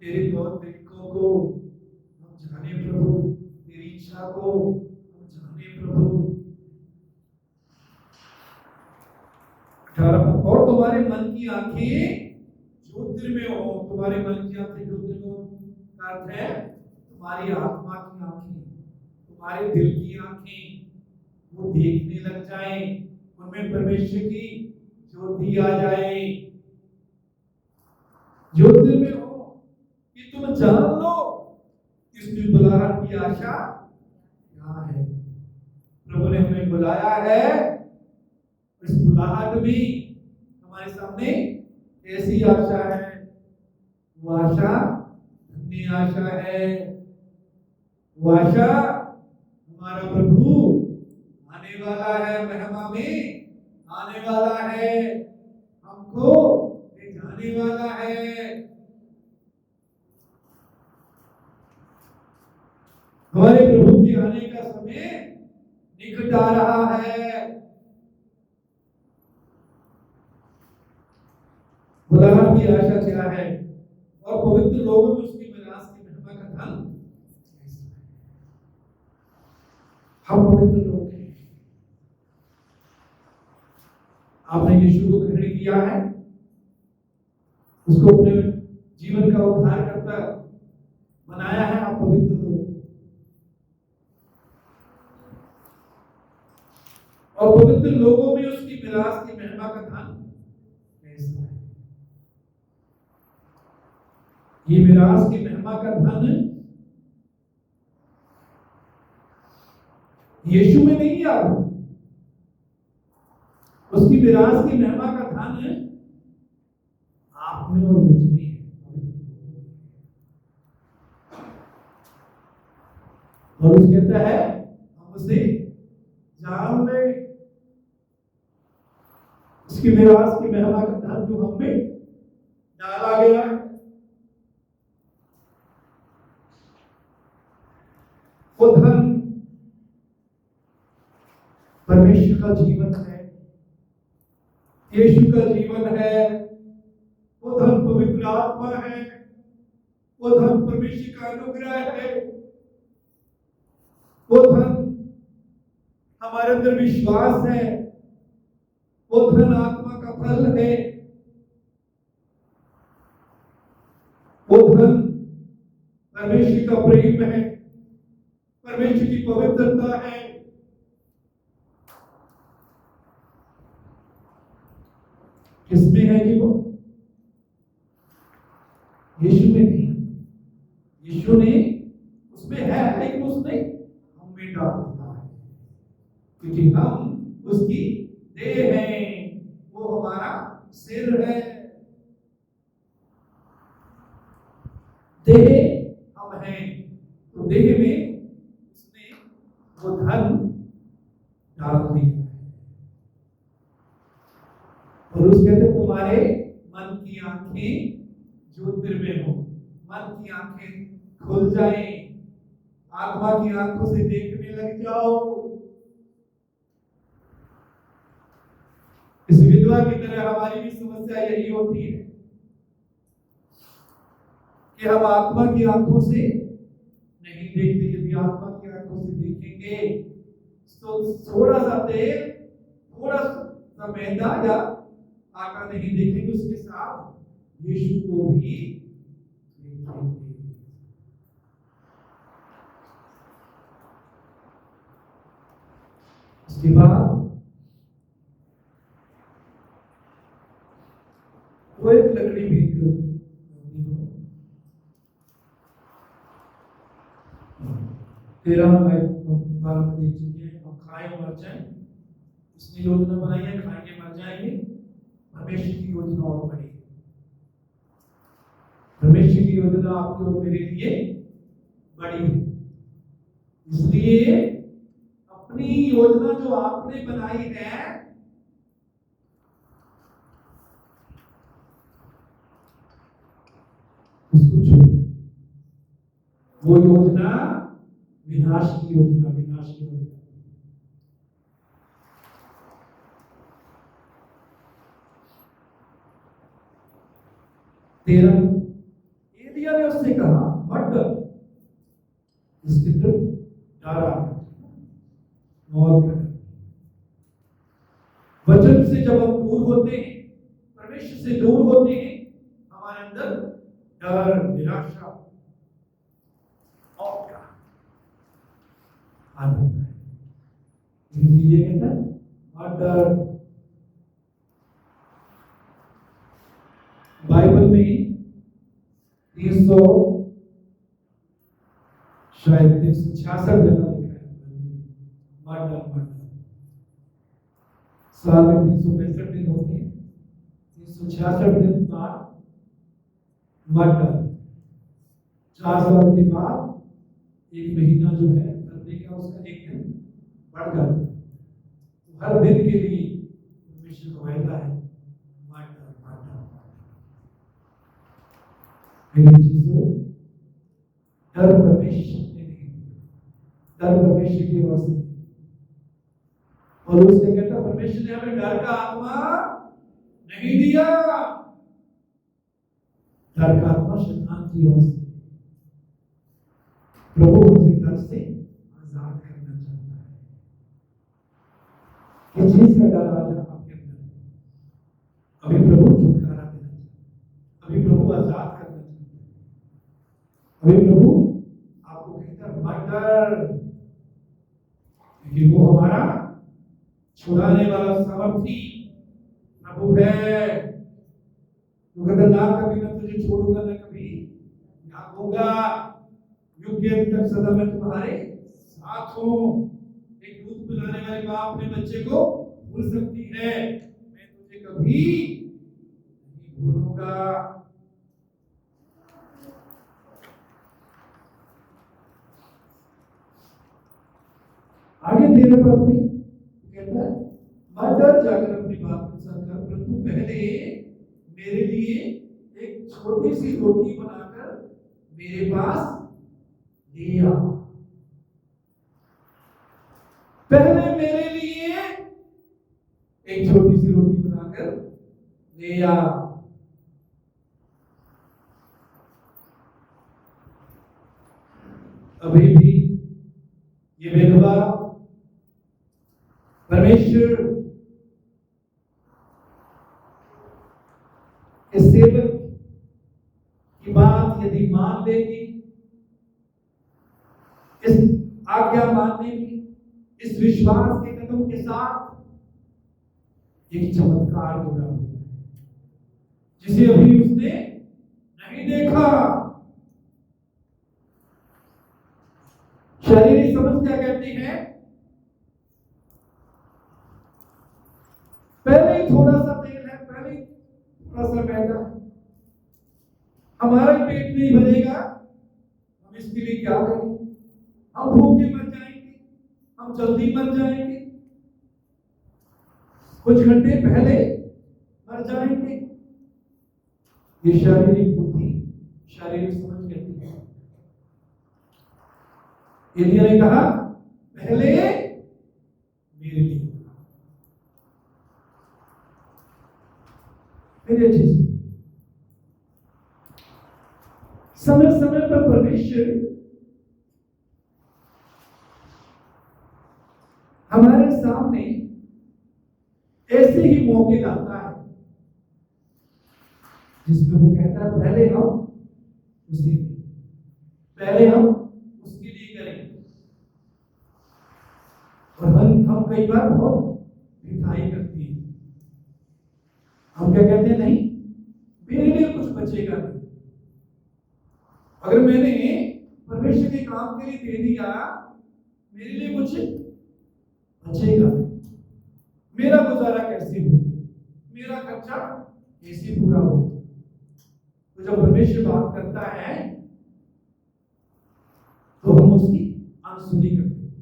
A: तेरे तौर तरीकों को हम जाने प्रभु, तेरी इच्छा को हम जाने प्रभु। 18 और तुम्हारे मन की आंखें ज्योतिर्मय हो। तुम्हारे मन की आंखें ज्योतिर्मय का अर्थ है तुम्हारी आत्मा की आंखें, तुम्हारे दिल की आंखें, वो देखने लग जाएं, उनमें परमेश्वर की ज्योति आ जाए। ज्योतिर्मय हो कि तुम जान लो इस बुलाहट की आशा क्या है। प्रभु ने हमें बुलाया है, इस बुलाहट में हमारे सामने ऐसी आशा है, वो आशा धन्य आशा है। वो आशा हमारा प्रभु आने वाला है, महिमा में आने वाला है, हमको ले जाने वाला है। हमारे प्रभु के आने का समय निकट आ रहा है। बुलाहट की आशा क्या है, और पवित्र लोगों में उसकी मिरास की महिमा का धन। हम पवित्र लोग हैं। आपने यीशु को ग्रहण किया है, उसको अपने जीवन का उद्धारकर्ता बनाया है, आप पवित्र लोग। और पवित्र लोगों में उसकी मिरास की महिमा का धन ऐसा है। ये मिरास की महिमा का धन यीशु में नहीं आ, उसकी मिरास की महिमा का धन आप में और मुझ में है। और उस कहता है हम उसे जान ले, उसकी मिरास की महिमा का धन जो हम में डाला गया है, वो धन परमेश्वर का जीवन है, यीशु का जीवन है, वो धन पवित्र आत्मा है, वो धन परमेश्वर का अनुग्रह है, वो धन हमारे अंदर विश्वास है, वो धन आत्मा का फल है, वो धन परमेश्वर का प्रेम है, परमेश्वर की पवित्रता है। किसमें है जी वो? यीशु में नहीं। यीशु ने उसमें है, लेकिन उसने हम में डाल दिया है, क्योंकि हम उसकी देह हैं, वो हमारा सिर है। देह हम हैं, तो देह में उसने वो धन डाल दिया। और उस कहते तुम्हारे मन की आंखें ज्योतिर्मय हो, मन की आंखें खुल जाएं, आत्मा की आंखों से देखने लग जाओ। इस विधवा की तरह हमारी भी समस्या यही होती है कि हम आत्मा की आंखों से नहीं देखते। यदि आत्मा की आंखों से देखेंगे तो थोड़ा सा तेल, थोड़ा सा मैदा या आटा नहीं देखेंगे, उसके साथ यीशु को भी देखेंगे। उसके बाद वो एक लकड़ी भी तेरा देख चुके हैं, हम खाए मर जाए, इसने योजना बनाई है, खाएंगे मर जाएंगे। परमेश्वर की योजना और बड़ी है। परमेश्वर की योजना आपके और मेरे लिए बड़ी है, इसलिए अपनी योजना जो आपने बनाई है उसको छोड़ो। वो योजना विनाश की योजना, विनाश की योजना। तेरा एलिया ने उससे कहा मत डर, इसकी तरफ डरा मौत का। वचन से जब हम दूर होते हैं, परमेश्वर से दूर होते हैं, हमारे अंदर डर, निराशा और क्या आ जाता है। ये कहता है मत डर। बाइबल में 300 शायद 366 जगह लिखा है मत डर, मत डर। साल में 365 दिन होते हैं, 366 दिन बाद मत डर। 4 साल के बाद एक महीना जो है करने का, उसका एक दिन बढ़ जाता है। तो हर दिन के लिए परमेश्वर का वायदा है मत डर, मत डर। मेरी चीजों डर परमेश्वर ने नहीं दिया, डर परमेश्वर की ओर से। और उसने कहता परमेश्वर ने हमें डर का आत्मा नहीं दिया, डर का आत्मा शैतान की ओर से प्रभु उसे डर से आजाद करना चाहता है। किस चीज का डर आज आपके अंदर है? अभी प्रभु छुटकारा देना चाहता है, अभी प्रभु आजाद करना चाहता है, अभी प्रभु आपको कहता है मत डर, क्योंकि वो हमारा छुड़ाने वाला सामर्थी प्रभु है। तो कहता ना कभी मैं तुझे छोड़ूंगा, ना कभी याद होगा, युग के अंत तक सदा मैं तुम्हारे साथ हूं। एक दूध पिलाने वाली मां अपने बच्चे को भूल सकती है, मैं तुझे कभी नहीं भूलूंगा। आगे तेरे पर भी कहता है मत डर, जाकर अपनी बात के साथ कर, परंतु पहले मेरे लिए एक छोटी सी रोटी बनाकर मेरे पास ले आ। पहले मेरे लिए एक छोटी सी रोटी बनाकर ले आ। अभी भी ये विधवा परमेश्वर के सेवक की बात यदि मान लेगी, इस आज्ञा मानने की, इस विश्वास के कदम के साथ एक चमत्कार जुड़ा हुआ है जिसे अभी उसने नहीं देखा। शारीरिक समझ क्या कहती है? पहले ही थोड़ा सा तेल है, पहले ही थोड़ा सा मैदा है, हमारा पेट नहीं भरेगा, हम इसके लिए क्या करें? हम भूखे मर जाएंगे, हम जल्दी मर जाएंगे, कुछ घंटे पहले मर जाएंगे। ये शारीरिक बुद्धि, शारीरिक समझ कहती है। एलिया ने कहा पहले मेरे लिए, मेरे चीज। समय समय पर परमेश्वर हमारे सामने ऐसे ही मौके लाता है जिसमें वो कहता है पहले हम उसे, पहले हम उसके लिए करें। और हम कई बार बहुत मिठाई करती है, हम क्या कहते हैं? नहीं, मेरे लिए कुछ बचेगा नहीं। अगर मैंने परमेश्वर के काम के लिए दे दिया, मेरे लिए कुछ बचेगा नहीं, मेरा गुजारा कैसे हो, मेरा खर्चा कैसे पूरा हो। तो जब परमेश्वर बात करता है तो हम उसकी अनसुनी करते हैं।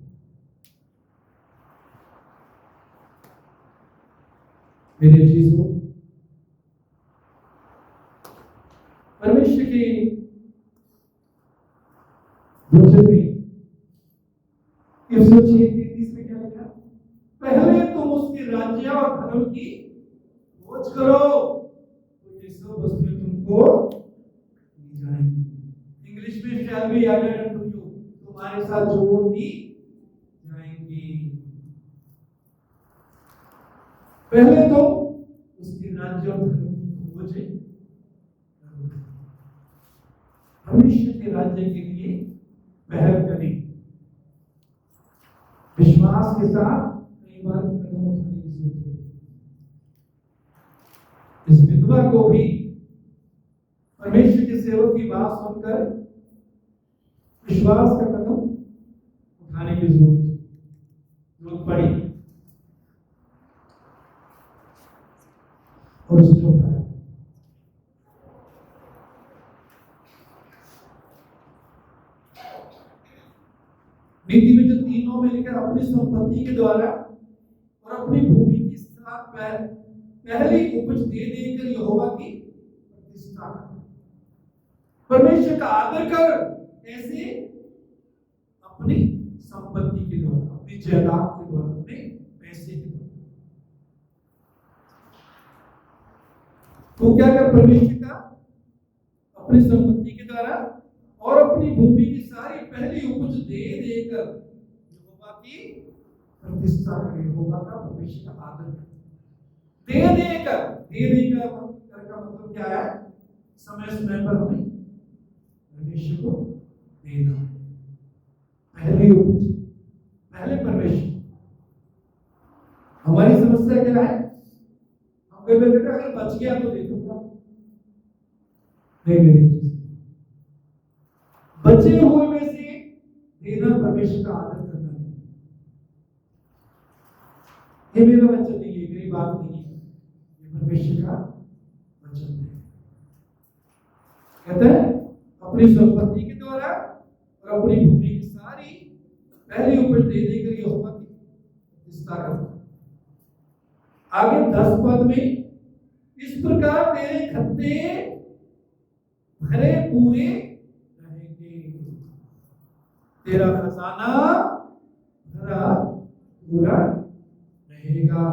A: मेरे चीजों, परमेश्वर के वचन में 106:33 में क्या लिखा? पहले तुम उसके राज्य और धर्म की खोज करो तो ये सब वस्तुएं तुमको दी जाएंगी। इंग्लिश में shall be added unto you, तुम्हारे साथ जोड़ दी जाएंगी। पहले तो उसके राज्य और धर्म की खोज करो, परमेश्वर के राज्य के लिए पहल करें। विश्वास के साथ कई बार कदम उठाने की जरूरत है। इस विधवा को भी परमेश्वर के सेवक की बात सुनकर विश्वास का कदम उठाने की जरूरत पड़ी और उसने उठाया। नीति में जो 3 में लिखा, अपनी संपत्ति के द्वारा और अपनी भूमि के साथ पहली उपज दे देकर यहोवा की प्रतिष्ठा कर, परमेश्वर का आदर कर। ऐसे अपनी संपत्ति के द्वारा, अपनी जायदाद के द्वारा, अपने पैसे के द्वारा। तो क्या कर? परमेश्वर का अपनी संपत्ति के द्वारा और अपनी भूमि की सारी पहली उपज दे देकर यहोवा की प्रतिष्ठा करे, यहोवा का परमेश्वर का आदर करे। दे देकर का मतलब क्या है? समय समय पर हमें परमेश्वर को देना। पहली उपज, पहले परमेश्वर। हमारी समस्या क्या है? हम कई बार कहते हैं अगर बच गया तो दे दूंगा, नहीं मेरी चीज बचे हुए में से देना परमेश्वर का आदर करना है। ये मेरा वचन नहीं है, मेरी बात नहीं है, ये परमेश्वर का वचन है। कहते हैं अपनी संपत्ति के द्वारा और अपनी भूमि की सारी पहली उपज दे देकर यहोवा की प्रतिष्ठा करना। आगे 10 पद में इस प्रकार तेरे खत्ते भरे पूरे रहेंगे, तेरा खजाना भरा पूरा रहेगा।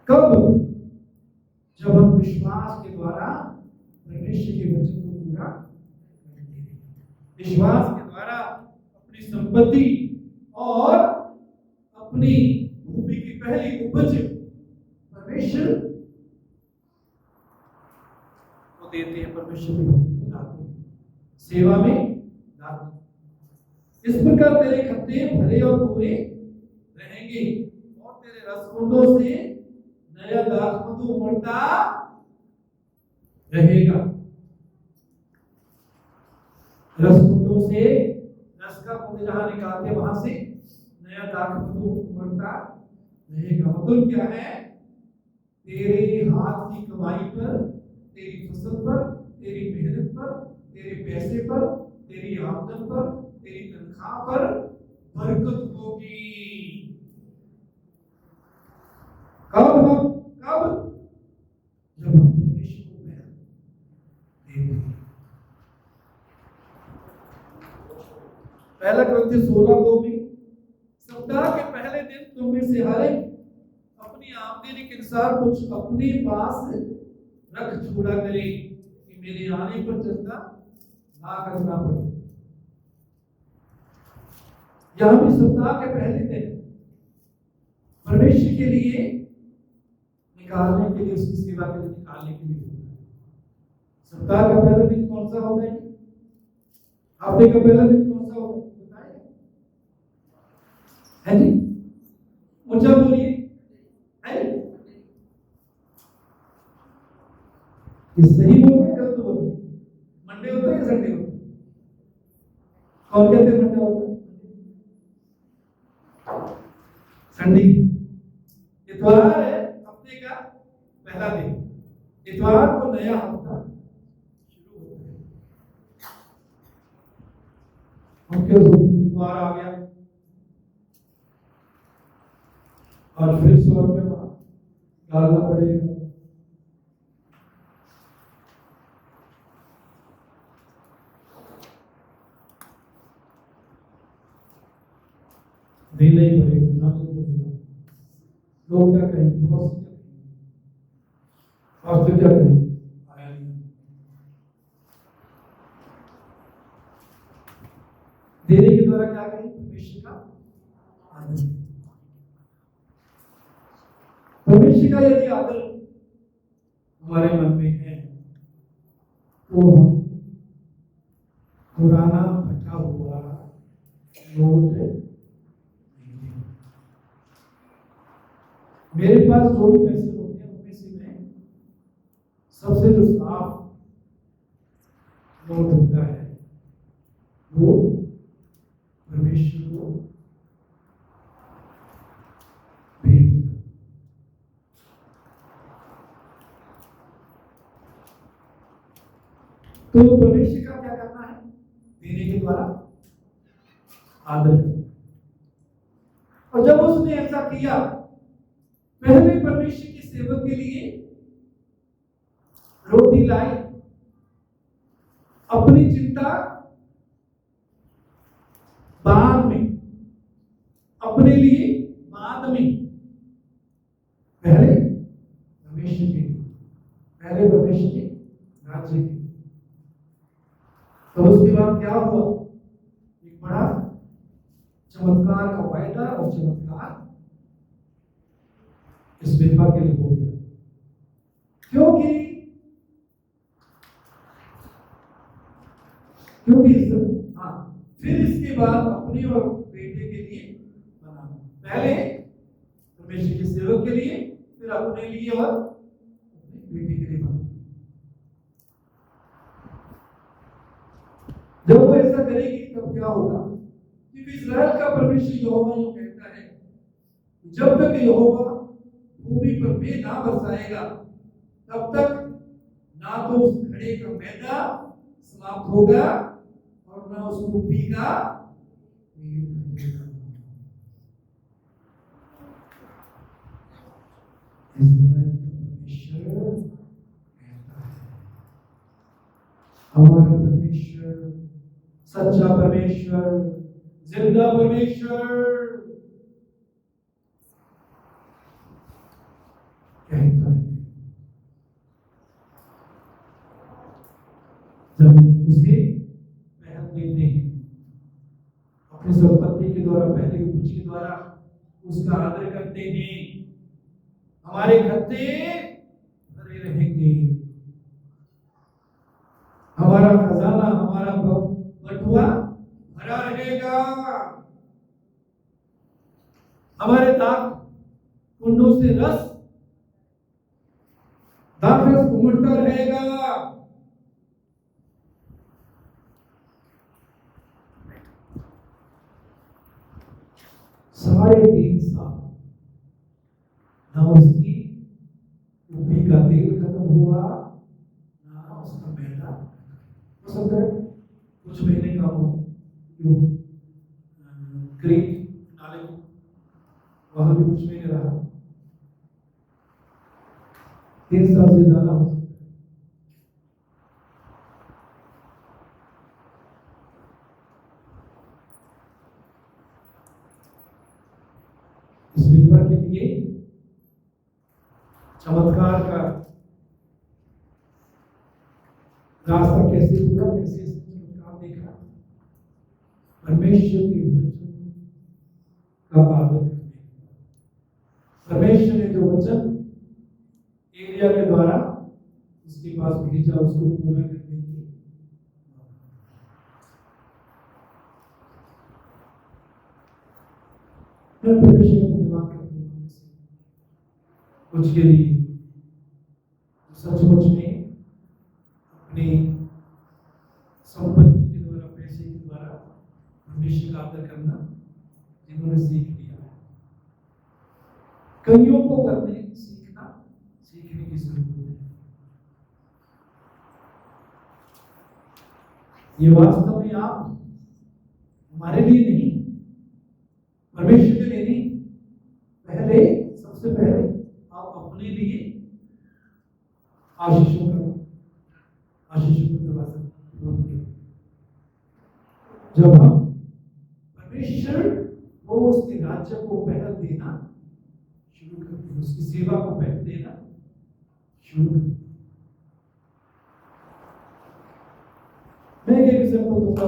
A: कब? जब हम विश्वास के द्वारा परमेश्वर के वचन को पूरा करेंगे। विश्वास के द्वारा अपनी संपत्ति और अपनी भूमि की पहली उपज परमेश्वर को देते हैं, परमेश्वर की भक्ति में लाते हैं, सेवा में लाते हैं। इस प्रकार तेरे खत्ते भरे और पूरे रहेंगे और तेरे रसकुंडों से नया दाखमधु उमड़ता रहेगा। रसकुंडों से रस का कुंड जहां निकालते वहां से नया दाखमधु उमड़ता रहेगा। मतलब क्या है? तेरे हाथ की कमाई पर, तेरी फसल पर, तेरी मेहनत पर, तेरे पैसे पर, तेरी आमदन पर, तेरी तनख्वाह पर बरकत होगी। कब? जब हम परमेश्वर को प्यार देंगे। पहला ग्रंथी 16:2 में सप्ताह के पहले दिन तुम में से हर एक अपनी आमदनी के अनुसार कुछ अपने पास रख छोड़ा करे कि मेरे आने पर चलता ना करना पड़े। यहां भी सप्ताह के पहले दिन परमेश्वर के लिए निकालने के लिए, उसकी सेवा के लिए निकालने के लिए होता है। सप्ताह का पहला दिन कौन सा होता है? हफ्ते का पहला दिन कौन सा होता है? है जी, ऊंचा बोलिए। ये सही बोल रहे हैं, गलत बोल रहे हैं? मंडे होता है या संडे होता है? कौन कहते हैं मंडे होता है? संडे। इतवार है हफ्ते का पहला दिन। इतवार को नया हफ्ता शुरू होता है। इतवार आ गया और फिर 100 रुपये वहां डालना पड़ेगा। देना ही पड़ेगा, जाना ही पड़ेगा। लोग क्या कहेंगे? पड़ोसी क्या कहेंगे? पास्टर क्या कहेंगे? आया नहीं। देने के द्वारा क्या करेंगे? परमेश्वर का आदर। परमेश्वर का यदि आदर हमारे मन में है तो हम पुराना फटा हुआ नोट, मेरे पास जो भी पैसे होते हैं उनमें से मैं सबसे जो साफ नोट होता है वो परमेश्वर को भेंट करना। तो परमेश्वर का क्या करना है? देने के द्वारा आदर करना। और जब उसने ऐसा किया, पहले परमेश्वर की सेवा के लिए रोटी लाई, अपनी चिंता बाद में, अपने लिए बाद में, पहले परमेश्वर के लिए, पहले परमेश्वर के राज्य की। तो उसके बाद क्या हुआ, एक बड़ा चमत्कार का वायदा और चमत्कार इस विधवा के लिए हो गया, क्योंकि हाँ, फिर इसके बाद अपने और बेटे के लिए बना, पहले परमेश्वर के सेवक के लिए, फिर अपने लिए और अपने बेटे के लिए बना। जब वो ऐसा करेगी तब क्या होगा, क्योंकि इस्राएल का परमेश्वर यहोवा यूं कहता है, जब तक यहोवा भूमि पर मेघ ना बरसाएगा तब तक ना तो उस घड़े का मैदा समाप्त होगा और ना उस कुप्पी का इस्राएल का परमेश्वर कहता है, हमारा परमेश्वर सच्चा परमेश्वर, जिंदा परमेश्वर कहता है, जब उसे पहल देते हैं अपनी संपत्ति के द्वारा, पहले उपज के द्वारा उसका आदर करते हैं, हमारे खत्ते भरे रहेंगे, हमारा खजाना, हमारा बटुआ भरा रहेगा, हमारे दाख कुंडों से रस उमड़ता रहेगा। 3.5 साल ना उसकी टोपी का तेल खत्म हुआ, ना उसका मैदा। हो सकता है कुछ महीने का हो, क्रीट नाले वहां भी कुछ महीने रहा, 3 साल से ज्यादा हो सकता है। इस विधवा के लिए चमत्कार का रास्ता कैसे हुआ, कैसे चमत्कार देखा, परमेश्वर के वचन का आदर करने, परमेश्वर ने जो वचन एलिया के द्वारा उसके पास भेजा उसको पूरा करने की। मैं परमेश्वर का धन्यवाद करता हूँ कुछ के लिए सचमुच में अपनी संपत्ति के द्वारा, पैसे के द्वारा परमेश्वर का आदर करना जिन्होंने सीख लिया है, कईयों को करने सीखने की जरूरत है। ये वास्तव में आप हमारे लिए नहीं, परमेश्वर के लिए नहीं, पहले सबसे पहले आप अपने लिए आशीषों का दरवाजा खोलते। जब हम परमेश्वर को उसके राज्य को पहल देना शुरू करते हैं, उसकी सेवा को पहल देना शुरू करते हैं। मैं एक एग्जांपल दूंगा।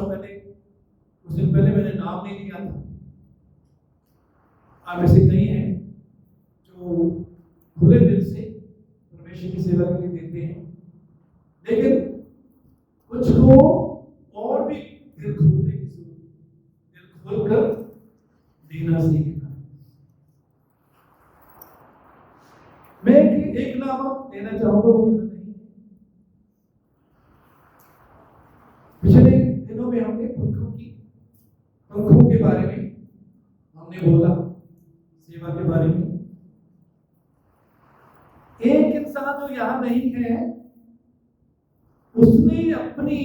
A: कुछ दिन पहले मैंने नाम नहीं लिया था, आप ऐसे कई हैं जो खुले दिल से परमेश्वर की सेवा के लिए देते हैं, लेकिन कुछ को और भी दिल खोलने की जरूरत, दिल खोलकर देना सीखना। मैं एक नाम देना चाहूंगा, वो यहाँ नहीं। पिछले दिनों में हमने पंखों के बारे में हमने बोला, सेवा के बारे में। एक इंसान जो यहां नहीं है, उसने अपनी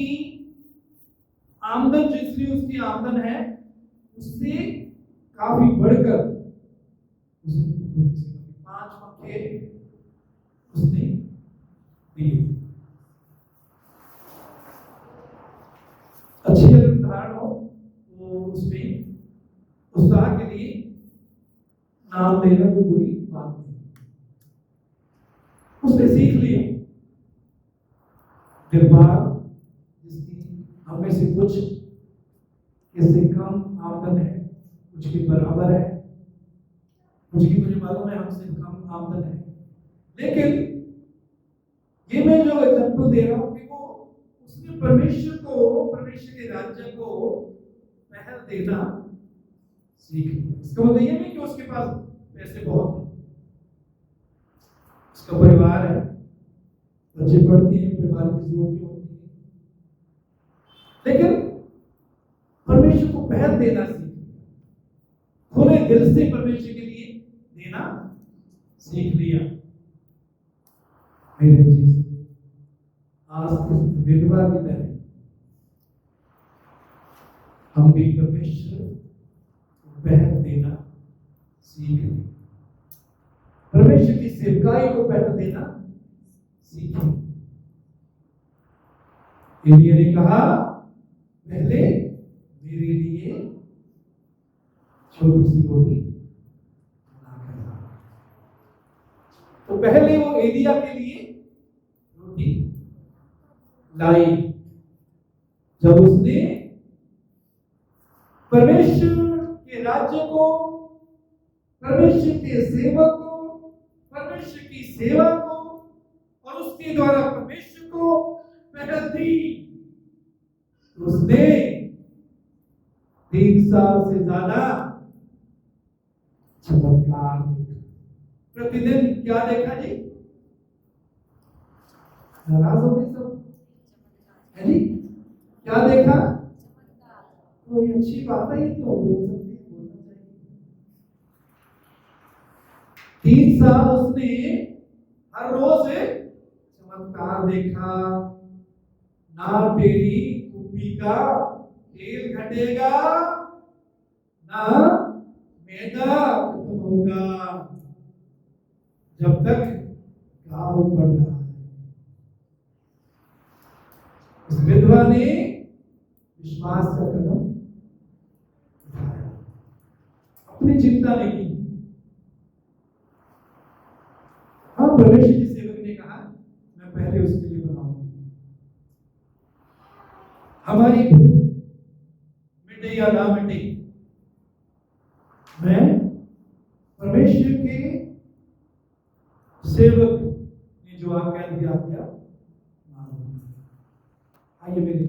A: आमदन, जितनी उसकी आमदन है उससे काफी बढ़कर उसने 5 पंखे उसने दिए। अच्छी अगर उदाहरण हो तो उसमें उत्साह के लिए नाम देना कोई बुरी बात नहीं। उसने सीख लिया व्यापार जिसकी हम में से कुछ इससे कम आमदन है, कुछ के बराबर है, कुछ की मुझे मालूम है हमसे कम आमदन है, लेकिन ये मैं जो एग्जाम्पल दे रहा हूं कि वो उसने परमेश्वर के राज्य को पहल देना सीख लिया। इसका मतलब ये नहीं कि उसके पास पैसे बहुत हैं, उसका परिवार है, बच्चे पढ़ते हैं, परिवार की जरूरतें होती हैं, लेकिन परमेश्वर को पहल देना सीख लिया, खुले दिल से परमेश्वर के लिए देना सीख लिया। मेरे जी आज विधवा की तरह हम भी परमेश्वर को पहल देना सीख लें, परमेश्वर की सेवकाई को पहल देना सीखें। एलिय्याह ने कहा पहले मेरे लिए छोटी सी रोटी बनाकर ला। तो पहले वो एलिय्याह के लिए रोटी लाई। जब उसने परमेश्वर के राज्य को, परमेश्वर के सेवक को, परमेश्वर की सेवा को और उसके द्वारा परमेश्वर को पहल दी, उसने 3 साल से ज्यादा चमत्कार देखा। प्रतिदिन क्या देखा जी? नाराज हो गए सब है जी? क्या देखा? तो ये अच्छी बात है, ये तो बोल सकते हैं, बोलना चाहिए। 3 साल उसने हर रोज चमत्कार देखा। ना तेरी कुप्पी का तेल घटेगा, ना मैदा खत्म होगा, जब तक गाँव बढ़ रहा है। उस विधवा ने विश्वास का कदम उठाया, अपनी चिंता नहीं की। हाँ, परमेश्वर के सेवक ने कहा मैं पहले उसके लिए बनाऊंगा, हमारी भूख मिटे या ना मिटे, मैं परमेश्वर के सेवक ने जो आज्ञा दिया मानूंगा। आइए मेरे